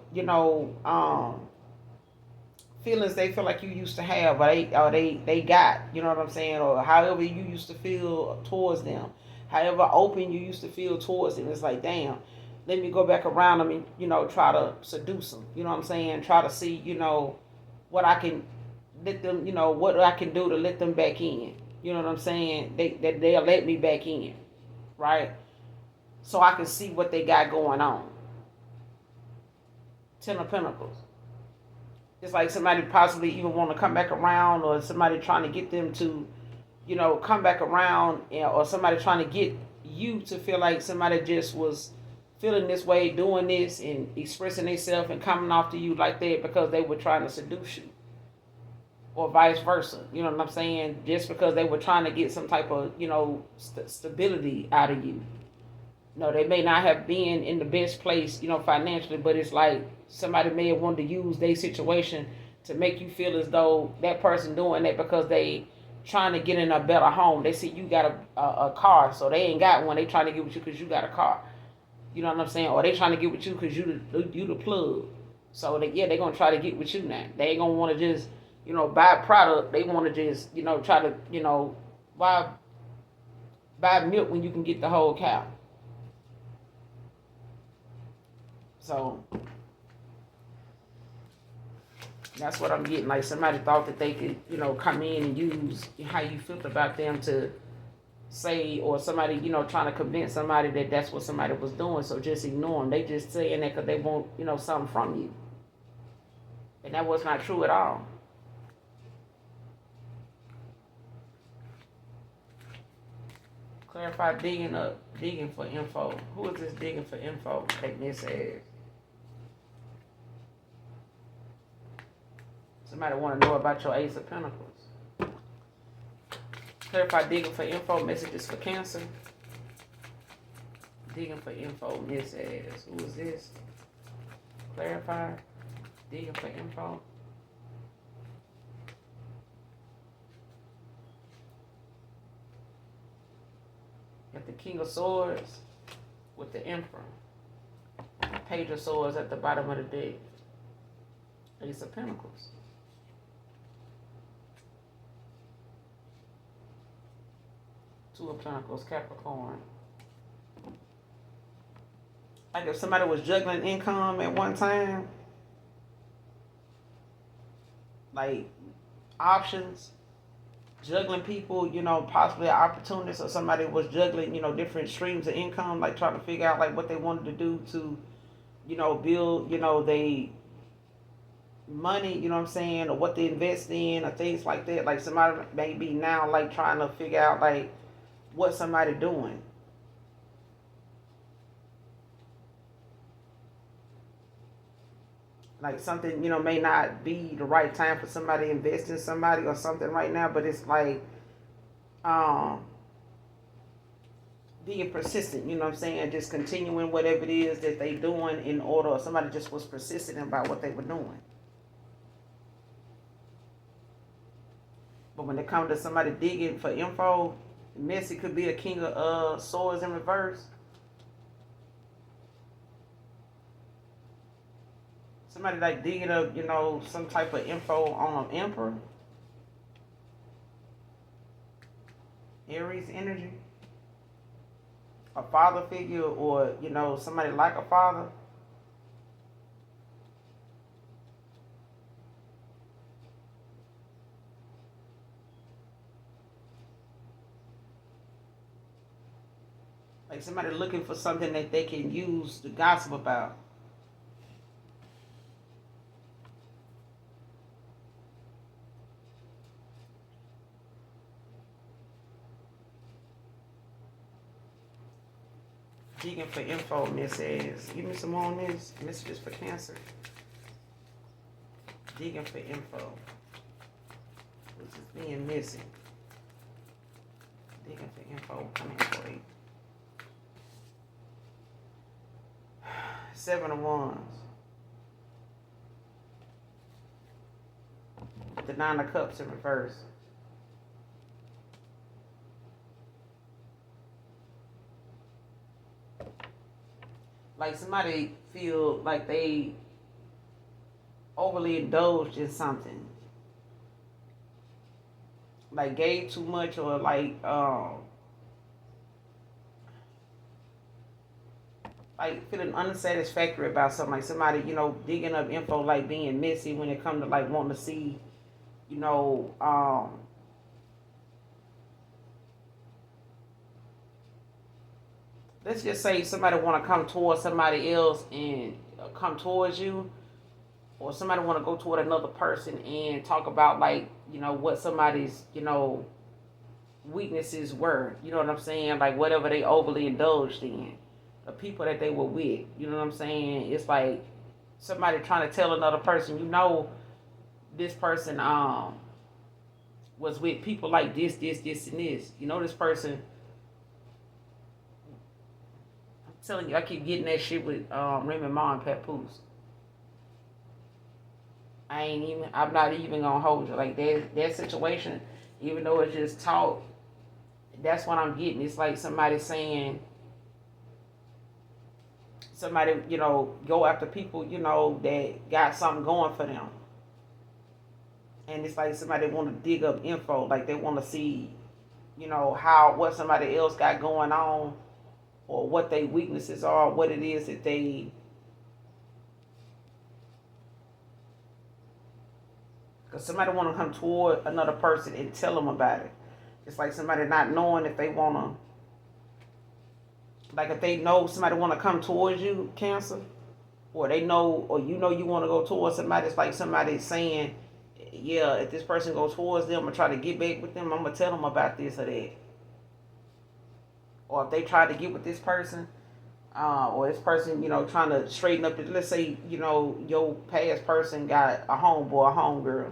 feelings they feel like you used to have, or they got, you know what I'm saying, or however you used to feel towards them, however open you used to feel towards them. It's like, damn, let me go back around them and try to seduce them. You know what I'm saying? Try to see, what I can let them, what I can do to let them back in. You know what I'm saying? They'll let me back in, right? So I can see what they got going on. Ten of Pentacles. It's like somebody possibly even want to come back around, or somebody trying to get them to, come back around, or somebody trying to get you to feel like somebody just was feeling this way, doing this, and expressing themselves and coming off to you like that because they were trying to seduce you. Or vice versa. You know what I'm saying? Just because they were trying to get some type of, stability out of you. They may not have been in the best place, financially, but it's like somebody may have wanted to use their situation to make you feel as though that person doing that because they trying to get in a better home. They see you got a car, so they ain't got one. They trying to get with you because you got a car. You know what I'm saying? Or they trying to get with you because you the plug. So they going to try to get with you now. They ain't going to want to just, buy a product. They want to just, try to, buy milk when you can get the whole cow. So that's what I'm getting. Like somebody thought that they could, come in and use how you felt about them to say, or somebody, trying to convince somebody that that's what somebody was doing. So just ignore them. They just saying that because they want, something from you. And that was not true at all. Clarify digging for info. Who is this digging for info? Take this as. Somebody want to know about your Ace of Pentacles. Clarify digging for info. Messages for Cancer. Digging for info. Miss as. Who is this? Clarify digging for info. Got the King of Swords with the Emperor. Page of Swords at the bottom of the deck. Ace of Pentacles. Two of Pentacles, Capricorn. Like if somebody was juggling income at one time, like options, juggling people, possibly opportunities, or somebody was juggling, different streams of income, like trying to figure out like what they wanted to do to, build, they money, what I'm saying, or what they invest in, or things like that. Like somebody may be now like trying to figure out like what somebody doing. Like something, may not be the right time for somebody to invest in somebody or something right now, but it's like um being persistent, you know what I'm saying? Just continuing whatever it is that they doing in order, or somebody just was persistent about what they were doing. But when it comes to somebody digging for info, Messy could be the king of swords in reverse. Somebody like digging up, some type of info on an emperor. Aries energy. A father figure, or, somebody like a father. Like somebody looking for something that they can use to gossip about. Digging for info, Miss says. Give me some more on this. Messages for Cancer. Digging for info. Which is being missing. Digging for info. Coming for you. 7 of Wands. The 9 of Cups in reverse. Like somebody feel like they overly indulged in something. Like gave too much, or like feeling unsatisfactory about something. Like somebody, digging up info, like being messy when it comes to like wanting to see, let's just say somebody want to come towards somebody else and come towards you, or somebody want to go toward another person and talk about like, what somebody's, weaknesses were. You know what I'm saying? Like whatever they overly indulged in. The people that they were with. You know what I'm saying? It's like somebody trying to tell another person, this person was with people like this, and this. This person, I'm telling you, I keep getting that shit with Raymond Ma and Papoose. I'm not even gonna hold you. Like that situation, even though it's just talk, that's what I'm getting. It's like somebody saying, somebody, go after people, that got something going for them. And it's like somebody want to dig up info, like they want to see, what somebody else got going on, or what their weaknesses are, what it is that they. Because somebody want to come toward another person and tell them about it. It's like somebody not knowing if they want to. Like if they know somebody want to come towards you, Cancer, or they know, or you want to go towards somebody. It's like somebody saying, yeah, if this person goes towards them or try to get back with them, I'm going to tell them about this or that. Or if they try to get with this person, or this person, trying to straighten up, let's say, your past person got a homeboy, a homegirl.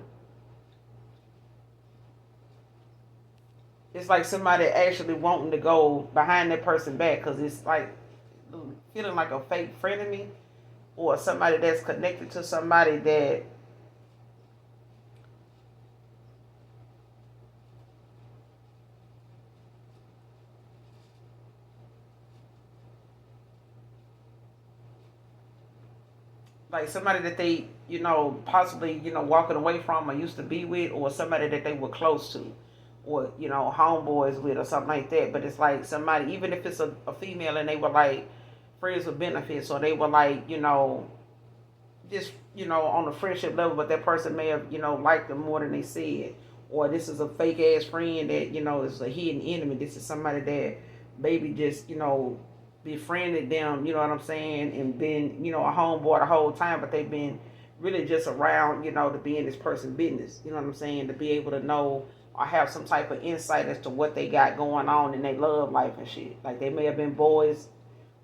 It's like somebody actually wanting to go behind that person back, because it's like feeling like a fake frenemy, or somebody that's connected to somebody that like somebody that they, possibly, walking away from or used to be with, or somebody that they were close to, or, homeboys with, or something like that. But it's like somebody, even if it's a female and they were like friends with benefits, or they were like, just, on a friendship level, but that person may have, liked them more than they said. Or this is a fake ass friend that, is a hidden enemy. This is somebody that maybe just, befriended them, you know what I'm saying, and been, a homeboy the whole time, but they've been really just around, to be in this person's business, you know what I'm saying, to be able to know, or have some type of insight as to what they got going on in their love life and shit. Like they may have been boys,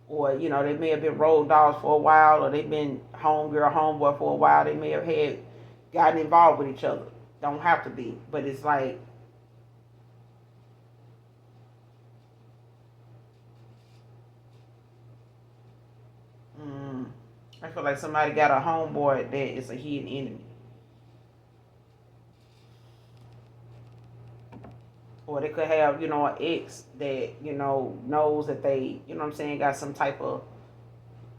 or they may have been road dogs for a while, or they've been homegirl, homeboy for a while. They may have had gotten involved with each other. Don't have to be, but it's like, I feel like somebody got a homeboy that is a hidden enemy. Or they could have, an ex that, knows that they, what I'm saying, got some type of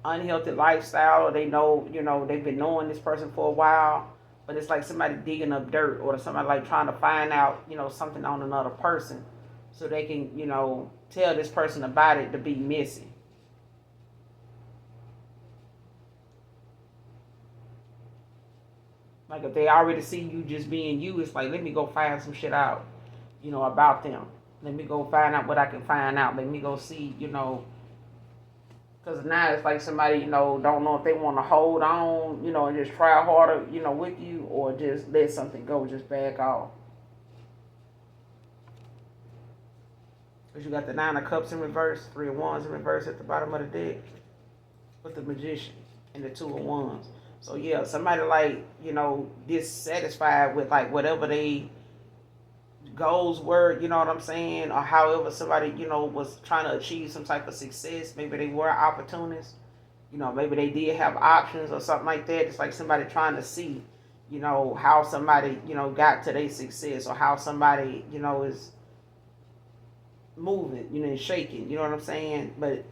unhealthy lifestyle, or they know, they've been knowing this person for a while, but it's like somebody digging up dirt, or somebody like trying to find out, something on another person so they can, tell this person about it to be missing. Like if they already see you just being you, it's like, let me go find some shit out, about them. Let me go find out what I can find out. Let me go see, because now it's like somebody, don't know if they want to hold on, and just try harder, with you, or just let something go, just back off. Because you got the Nine of Cups in reverse, Three of Wands in reverse at the bottom of the deck, with the Magician and the Two of Wands. So yeah, somebody like, dissatisfied with like whatever they goals were, you know what I'm saying, or however somebody, was trying to achieve some type of success. Maybe they were opportunists, maybe they did have options or something like that. It's like somebody trying to see, how somebody, got to their success, or how somebody, is moving, and shaking, you know what I'm saying? But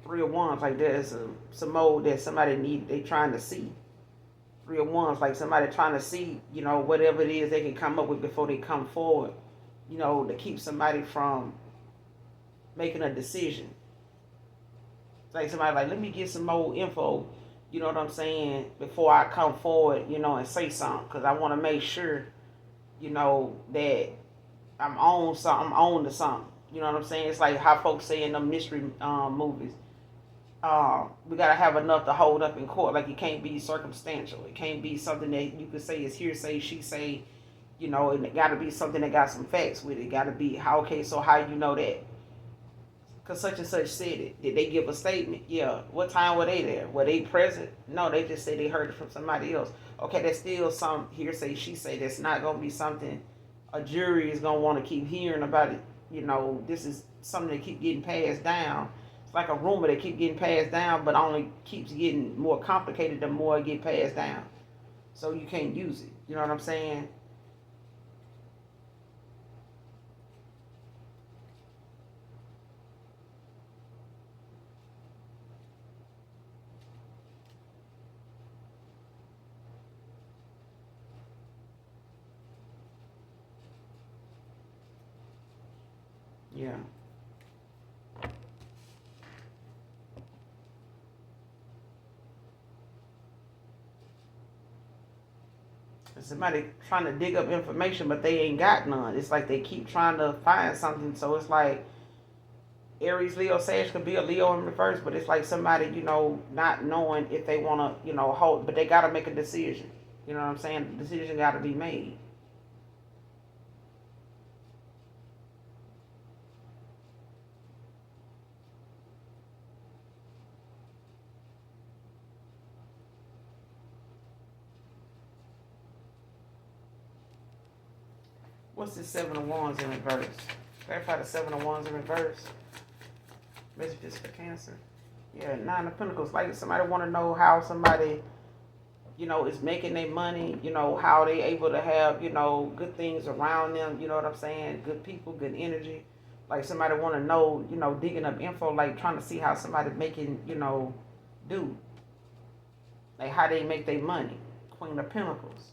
Three of Wands, like there's some mode that somebody they trying to see. Three of Wands, like somebody trying to see, whatever it is they can come up with before they come forward, to keep somebody from making a decision. It's like somebody like, let me get some more info, you know what I'm saying, before I come forward, and say something, because I want to make sure, that I'm on something, I'm on to something. You know what I'm saying? It's like how folks say in the mystery movies. We gotta have enough to hold up in court. Like it can't be circumstantial. It can't be something that you could say is hearsay, she say, and it gotta be something that got some facts with it. It gotta be how, okay, so how you know that? Cause such and such said it. Did they give a statement? Yeah. What time were they there? Were they present? No, they just said they heard it from somebody else. Okay, that's still some hearsay, she say. That's not gonna be something a jury is gonna want to keep hearing about it. This is something that keep getting passed down. It's like a rumor that keep getting passed down, but only keeps getting more complicated the more it get passed down. So you can't use it. You know what I'm saying? Yeah. Somebody trying to dig up information, but they ain't got none. It's like they keep trying to find something. So it's like Aries, Leo, Sag could be a Leo in reverse, but it's like somebody, not knowing if they want to, hold, but they got to make a decision. You know what I'm saying? The decision got to be made. What's the Seven of Wands in reverse? Clarify the Seven of Wands in reverse. Messages for Cancer. Yeah, Nine of Pentacles. Like somebody want to know how somebody, is making their money. How they able to have, good things around them. You know what I'm saying? Good people, good energy. Like somebody want to know, digging up info, like trying to see how somebody making, do. Like how they make their money. Queen of Pentacles.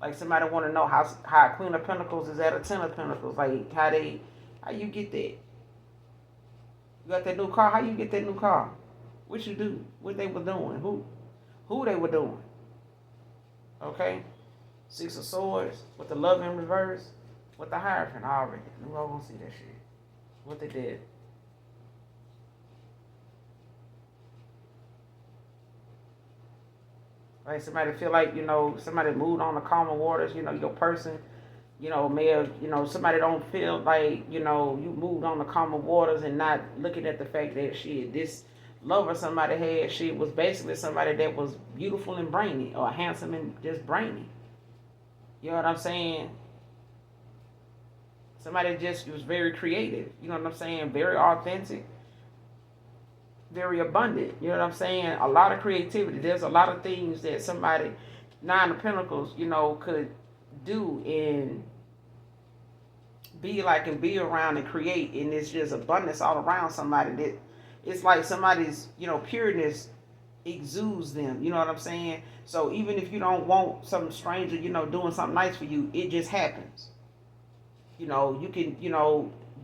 Like somebody want to know how Queen of Pentacles is at a Ten of Pentacles. Like how you get that? You got that new car? How you get that new car? What you do? What they were doing? Who they were doing? Okay? Six of Swords with the Love in reverse with the Hierophant already. Knew I won't see that shit. What they did. Like somebody feel like, somebody moved on the calmer waters, your person, May have, somebody don't feel like, you moved on the calmer waters and not looking at the fact that shit, this lover somebody had, she was basically somebody that was beautiful and brainy, or handsome and just brainy. You know what I'm saying? Somebody just was very creative. You know what I'm saying? Very authentic, very abundant. You know what I'm saying? A lot of creativity. There's a lot of things that somebody, Nine of Pentacles, could do and be like and be around and create, and it's just abundance all around somebody that it's like somebody's, pureness exudes them. You know what I'm saying? So even if you don't want some stranger, doing something nice for you, it just happens. You can,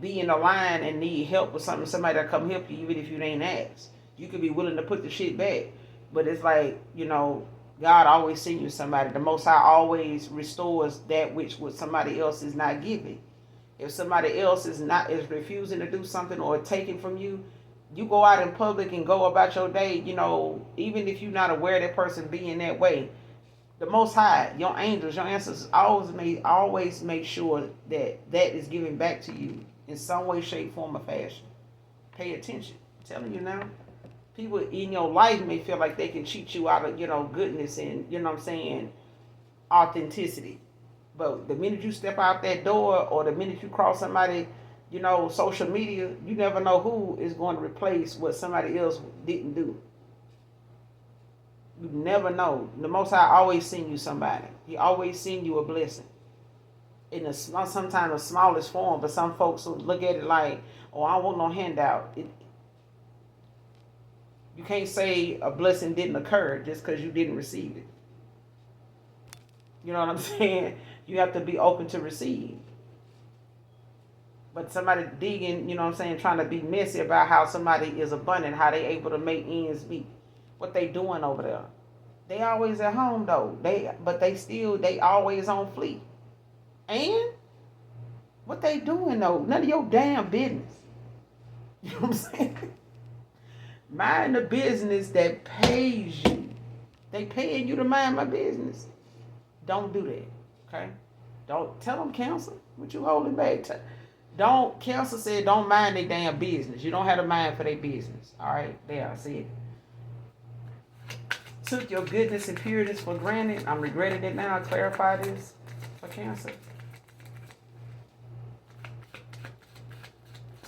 be in a line and need help with something, somebody that come help you even if you ain't asked. You could be willing to put the shit back. But it's like, God always send you somebody. The Most High always restores that which somebody else is not giving. If somebody else is refusing to do something or taking from you, you go out in public and go about your day, even if you're not aware of that person being that way, the Most High, your angels, your ancestors always make sure that is given back to you in some way, shape, form, or fashion. Pay attention. I'm telling you now. People in your life may feel like they can cheat you out of, goodness and, authenticity. But the minute you step out that door, or the minute you cross somebody, social media, you never know who is going to replace what somebody else didn't do. You never know. The Most High always send you somebody. He always send you a blessing. In sometimes the smallest form, but some folks will look at it like, oh, I don't want no handout. You can't say a blessing didn't occur just because you didn't receive it. You know what I'm saying? You have to be open to receive. But somebody digging, trying to be messy about how somebody is abundant, how they able to make ends meet. What they doing over there. They always at home though. They always on fleek. And what they doing though? None of your damn business. You know what I'm saying? Mind the business that pays you. They paying you to mind my business. Don't do that. Okay? Don't tell them, Cancer, what you holding back. Cancer said don't mind their damn business. You don't have to mind for their business. Alright? There, I see it. Took your goodness and pureness for granted. I'm regretting it now. Clarify this for Cancer.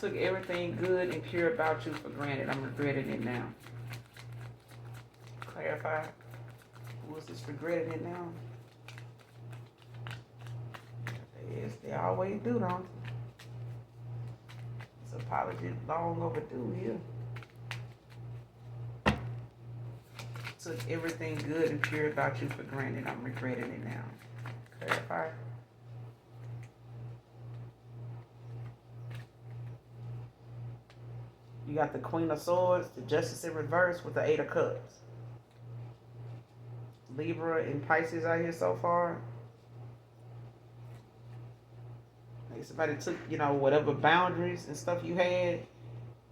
Took everything good and pure about you for granted. I'm regretting it now. Clarify. Who is this regretting it now? Yes, they always do, don't they? This apology long overdue here. Took everything good and pure about you for granted. I'm regretting it now. Clarify. You got the Queen of Swords, the Justice in reverse with the Eight of Cups. Libra and Pisces out here so far. Like somebody took, whatever boundaries and stuff you had,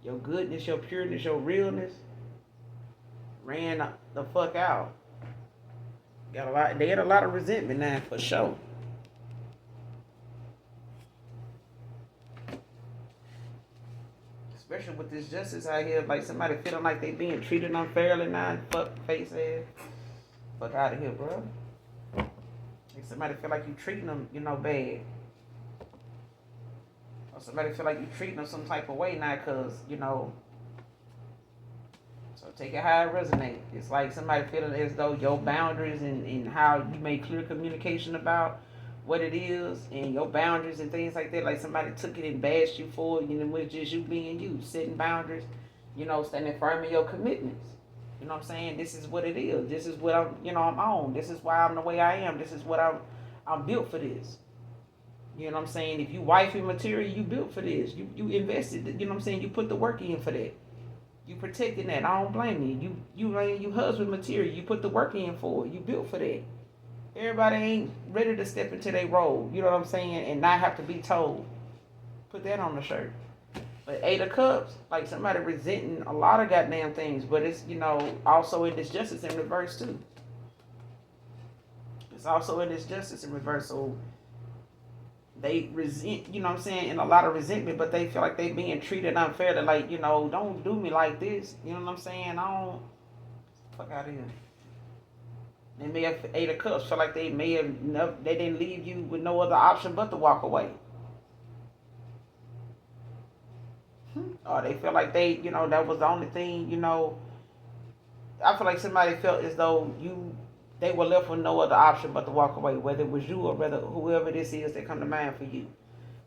your goodness, your pureness, your realness, ran the fuck out. They had a lot of resentment now for sure. Especially with this justice out here, like somebody feeling like they being treated unfairly now. Fuck face ass. Fuck out of here, bro. Like somebody feel like you treating them, bad. Or somebody feel like you treating them some type of way now, cause So take it how it resonates. It's like somebody feeling as though your boundaries and how you make clear communication about what it is and your boundaries and things like that. Like somebody took it and bashed you for it, with just you being you, setting boundaries, standing firm in your commitments. You know what I'm saying? This is what it is. This is what I'm on. This is why I'm the way I am. This is what I'm built for this. You know what I'm saying? If you wifey material, you built for this. You invested, you know what I'm saying? You put the work in for that. You protecting that. I don't blame you. You husband material. You put the work in for it. You built for that. Everybody ain't ready to step into their role. You know what I'm saying? And not have to be told. Put that on the shirt. But Eight of Cups, like somebody resenting a lot of goddamn things. But it's, also in this justice in reverse too. It's also in this justice in reverse. So they resent, you know what I'm saying, and a lot of resentment, but they feel like they being treated unfairly. Like, don't do me like this. You know what I'm saying? I don't. Fuck out of here. They may have ate a cup. Feel like they may have never, they didn't leave you with no other option but to walk away. Or they feel like that was the only thing. I feel like somebody felt as though they were left with no other option but to walk away, whether it was you or whether whoever this is that come to mind for you.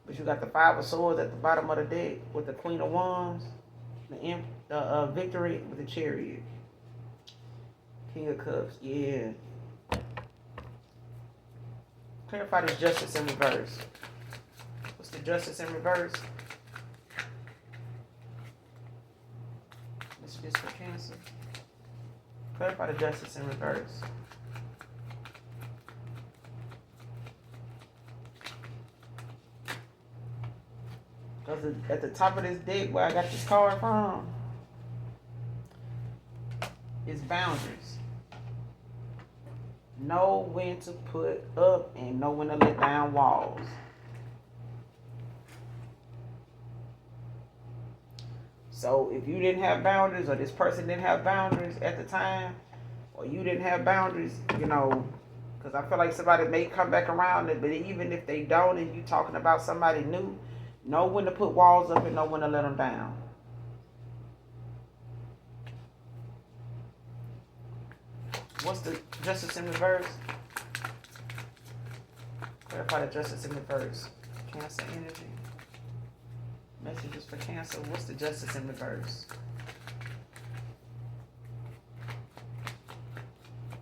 But you got the Five of Swords at the bottom of the deck with the Queen of Wands, the Victory with the Chariot, King of Cups. Yeah. Clarify this Justice in reverse. What's the Justice in reverse? Messages for Cancer. Clarify the Justice in reverse. Because at the top of this deck where I got this card from is boundaries. Know when to put up and know when to let down walls. So if you didn't have boundaries, or this person didn't have boundaries at the time, or you didn't have boundaries, because I feel like somebody may come back around, but even if they don't and you talking about somebody new, know when to put walls up and know when to let them down. What's the Justice in reverse? Clarify the Justice in reverse. Cancer energy. Messages for Cancer. What's the Justice in reverse?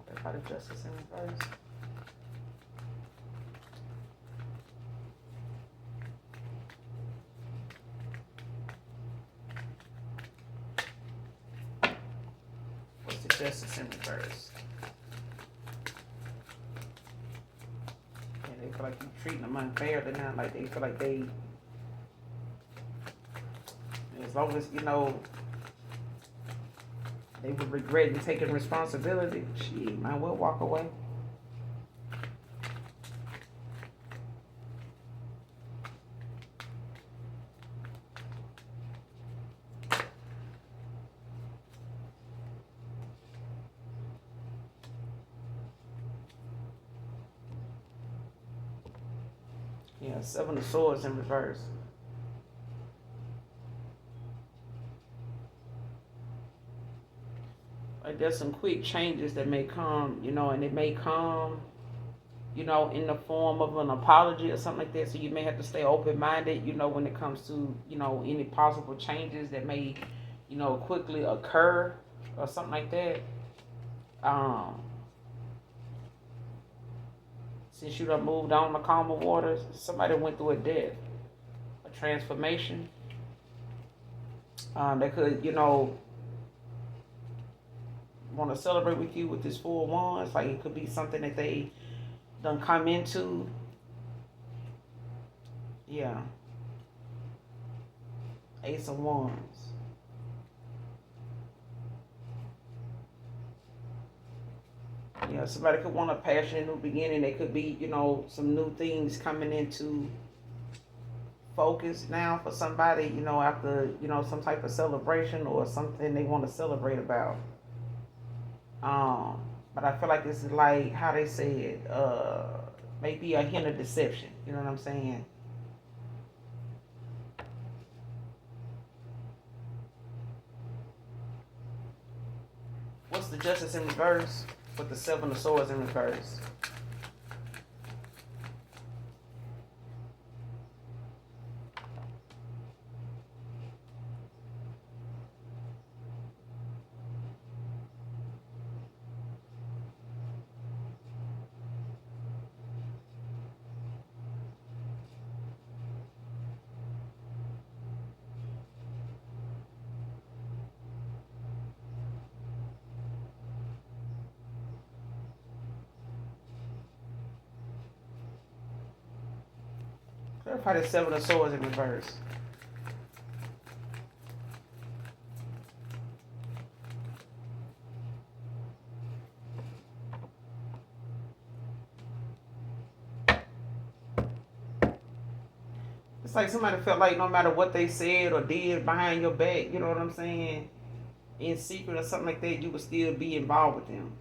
Clarify the Justice in reverse. What's the Justice in reverse? And they feel like you're treating them unfairly now. Like they feel like they, as long as, they would regret and taking responsibility, she might well walk away. Yeah, Seven of Swords in reverse. Like there's some quick changes that may come, and it may come, in the form of an apology or something like that. So you may have to stay open-minded, when it comes to, any possible changes that may, quickly occur or something like that. Since you done moved on to calmer waters, somebody went through a death, a transformation. They could, want to celebrate with you with this Four of Wands. Like it could be something that they done come into. Yeah. Ace of Wands. Somebody could want a passionate new beginning. They could be, some new things coming into focus now for somebody, after, some type of celebration or something they want to celebrate about. But I feel like this is like how they say it, maybe a hint of deception. You know what I'm saying? What's the Justice in reverse? With the Seven of Swords in reverse. Clarify the Seven of Swords in reverse. It's like somebody felt like no matter what they said or did behind your back, you know what I'm saying, in secret or something like that, you would still be involved with them.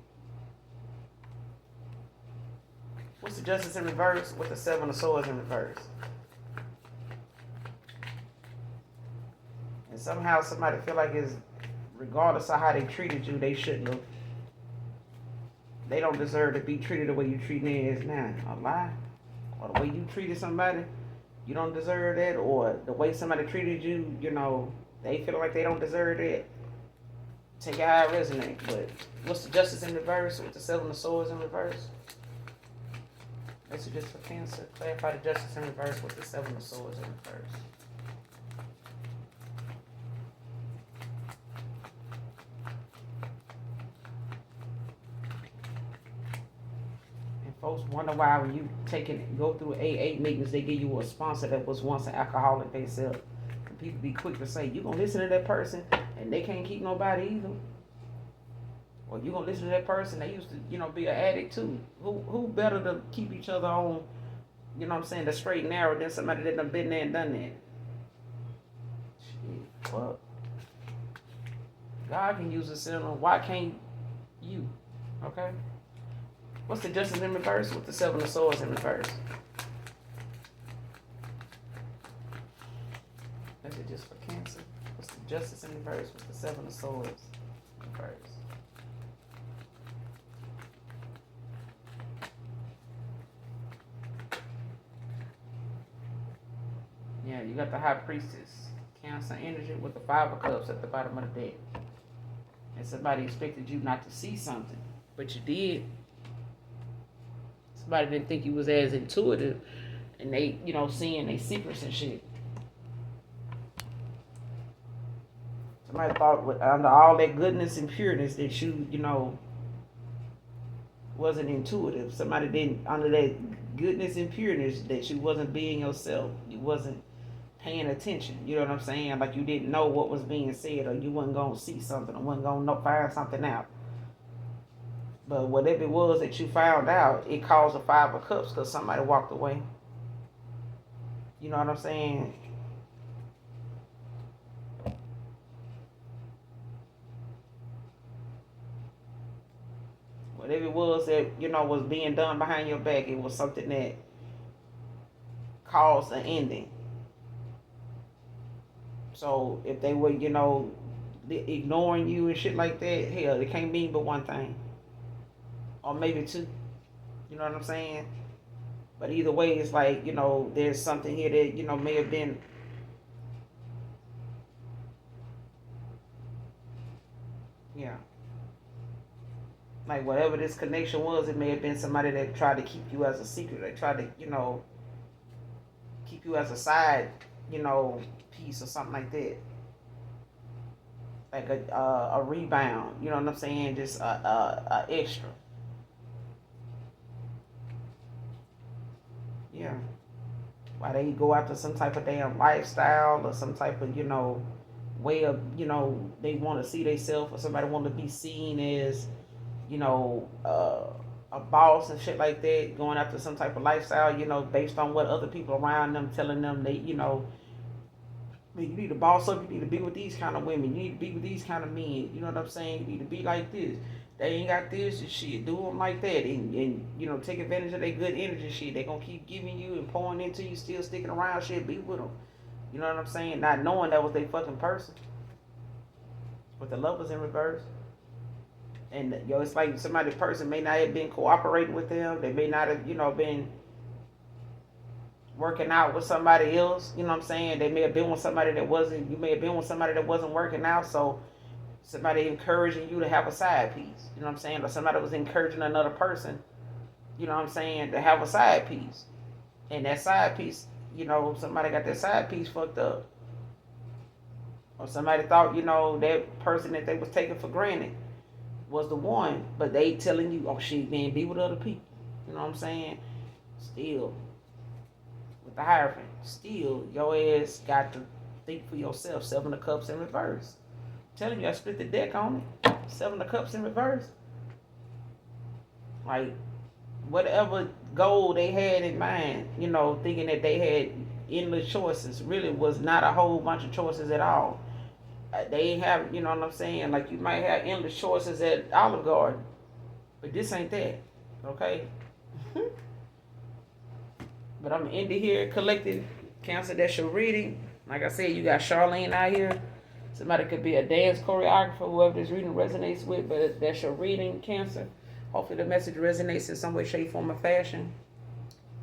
What's the justice in reverse? With the seven of swords in reverse? And somehow somebody feel like it's, regardless of how they treated you, they shouldn't have. They don't deserve to be treated the way you treat theirs now. A lie? Or the way you treated somebody, you don't deserve that. Or the way somebody treated you, you know, they feel like they don't deserve that. Take it how it resonate. But what's the justice in reverse with the seven of swords in reverse? Messages for Cancer. Clarify the justice in reverse with the seven of swords in reverse. Folks wonder why when you go through AA meetings, they give you a sponsor that was once an alcoholic themselves. And people be quick to say, you gonna listen to that person and they can't keep nobody either. Or you gonna listen to that person, they used to, you know, be an addict too. Who better to keep each other on, you know what I'm saying, the straight and narrow than somebody that done been there and done that. Shit, fuck. God can use a sinner, why can't you? Okay? What's the justice in reverse with the seven of swords in reverse? That's it just for Cancer. What's the justice in reverse with the seven of swords in reverse? Yeah, you got the High Priestess, Cancer energy with the Five of Cups at the bottom of the deck. And somebody expected you not to see something, but you did. Somebody didn't think you was as intuitive, and they, you know, seeing their secrets and shit. Somebody thought under all that goodness and pureness that you know, wasn't intuitive. Somebody didn't, under that goodness and pureness, that you wasn't being yourself. You wasn't paying attention. You know what I'm saying? Like you didn't know what was being said, or you wasn't going to see something, or wasn't going to find something out. But whatever it was that you found out, it caused a Five of Cups because somebody walked away. You know what I'm saying? Whatever it was that, you know, was being done behind your back, it was something that caused an ending. So if they were, you know, ignoring you and shit like that, hell, it can't mean but one thing. Or maybe two. You know what I'm saying? But either way, it's like, you know, there's something here that, you know, may have been, yeah. Like whatever this connection was, it may have been somebody that tried to keep you as a secret. They tried to, you know, keep you as a side, you know, piece or something like that. Like a rebound, you know what I'm saying? Just a extra. Yeah. Why they go after some type of damn lifestyle or some type of, you know, way of, you know, they want to see themselves, or somebody want to be seen as, you know, a boss and shit like that, going after some type of lifestyle, you know, based on what other people around them telling them they, you know, you need to boss up, you need to be with these kind of women, you need to be with these kind of men, you know what I'm saying? You need to be like this. They ain't got this and shit. Do them like that, and you know, take advantage of their good energy shit. They gonna keep giving you and pouring into you, still sticking around shit. Be with them. You know what I'm saying? Not knowing that was their fucking person. But the Lovers in reverse. And yo, it's like somebody person may not have been cooperating with them. They may not have, you know, been working out with somebody else. You know what I'm saying? They may have been with somebody that wasn't. You may have been with somebody that wasn't working out. So somebody encouraging you to have a side piece. You know what I'm saying? Or somebody was encouraging another person, you know what I'm saying, to have a side piece. And that side piece, you know, somebody got that side piece fucked up. Or somebody thought, you know, that person that they was taking for granted was the one, but they telling you, oh shit, man, be with other people. You know what I'm saying? Still, with the Hierophant, still, your ass got to think for yourself. Seven of Cups in reverse. Telling you, I split the deck on it. Seven of Cups in reverse. Like, whatever goal they had in mind, you know, thinking that they had endless choices. Really was not a whole bunch of choices at all. They have, you know what I'm saying? Like you might have endless choices at Olive Garden, but this ain't that. Okay? But I'm into here, collective cancer. That's your reading. Like I said, you got Charlene out here. Somebody could be a dance choreographer, whoever this reading resonates with, but that's your reading, Cancer. Hopefully the message resonates in some way, shape, form, or fashion.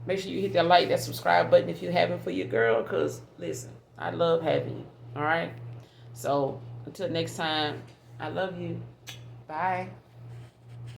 Make sure you hit that like, that subscribe button if you haven't for your girl, because, listen, I love having you, all right? So, until next time, I love you. Bye.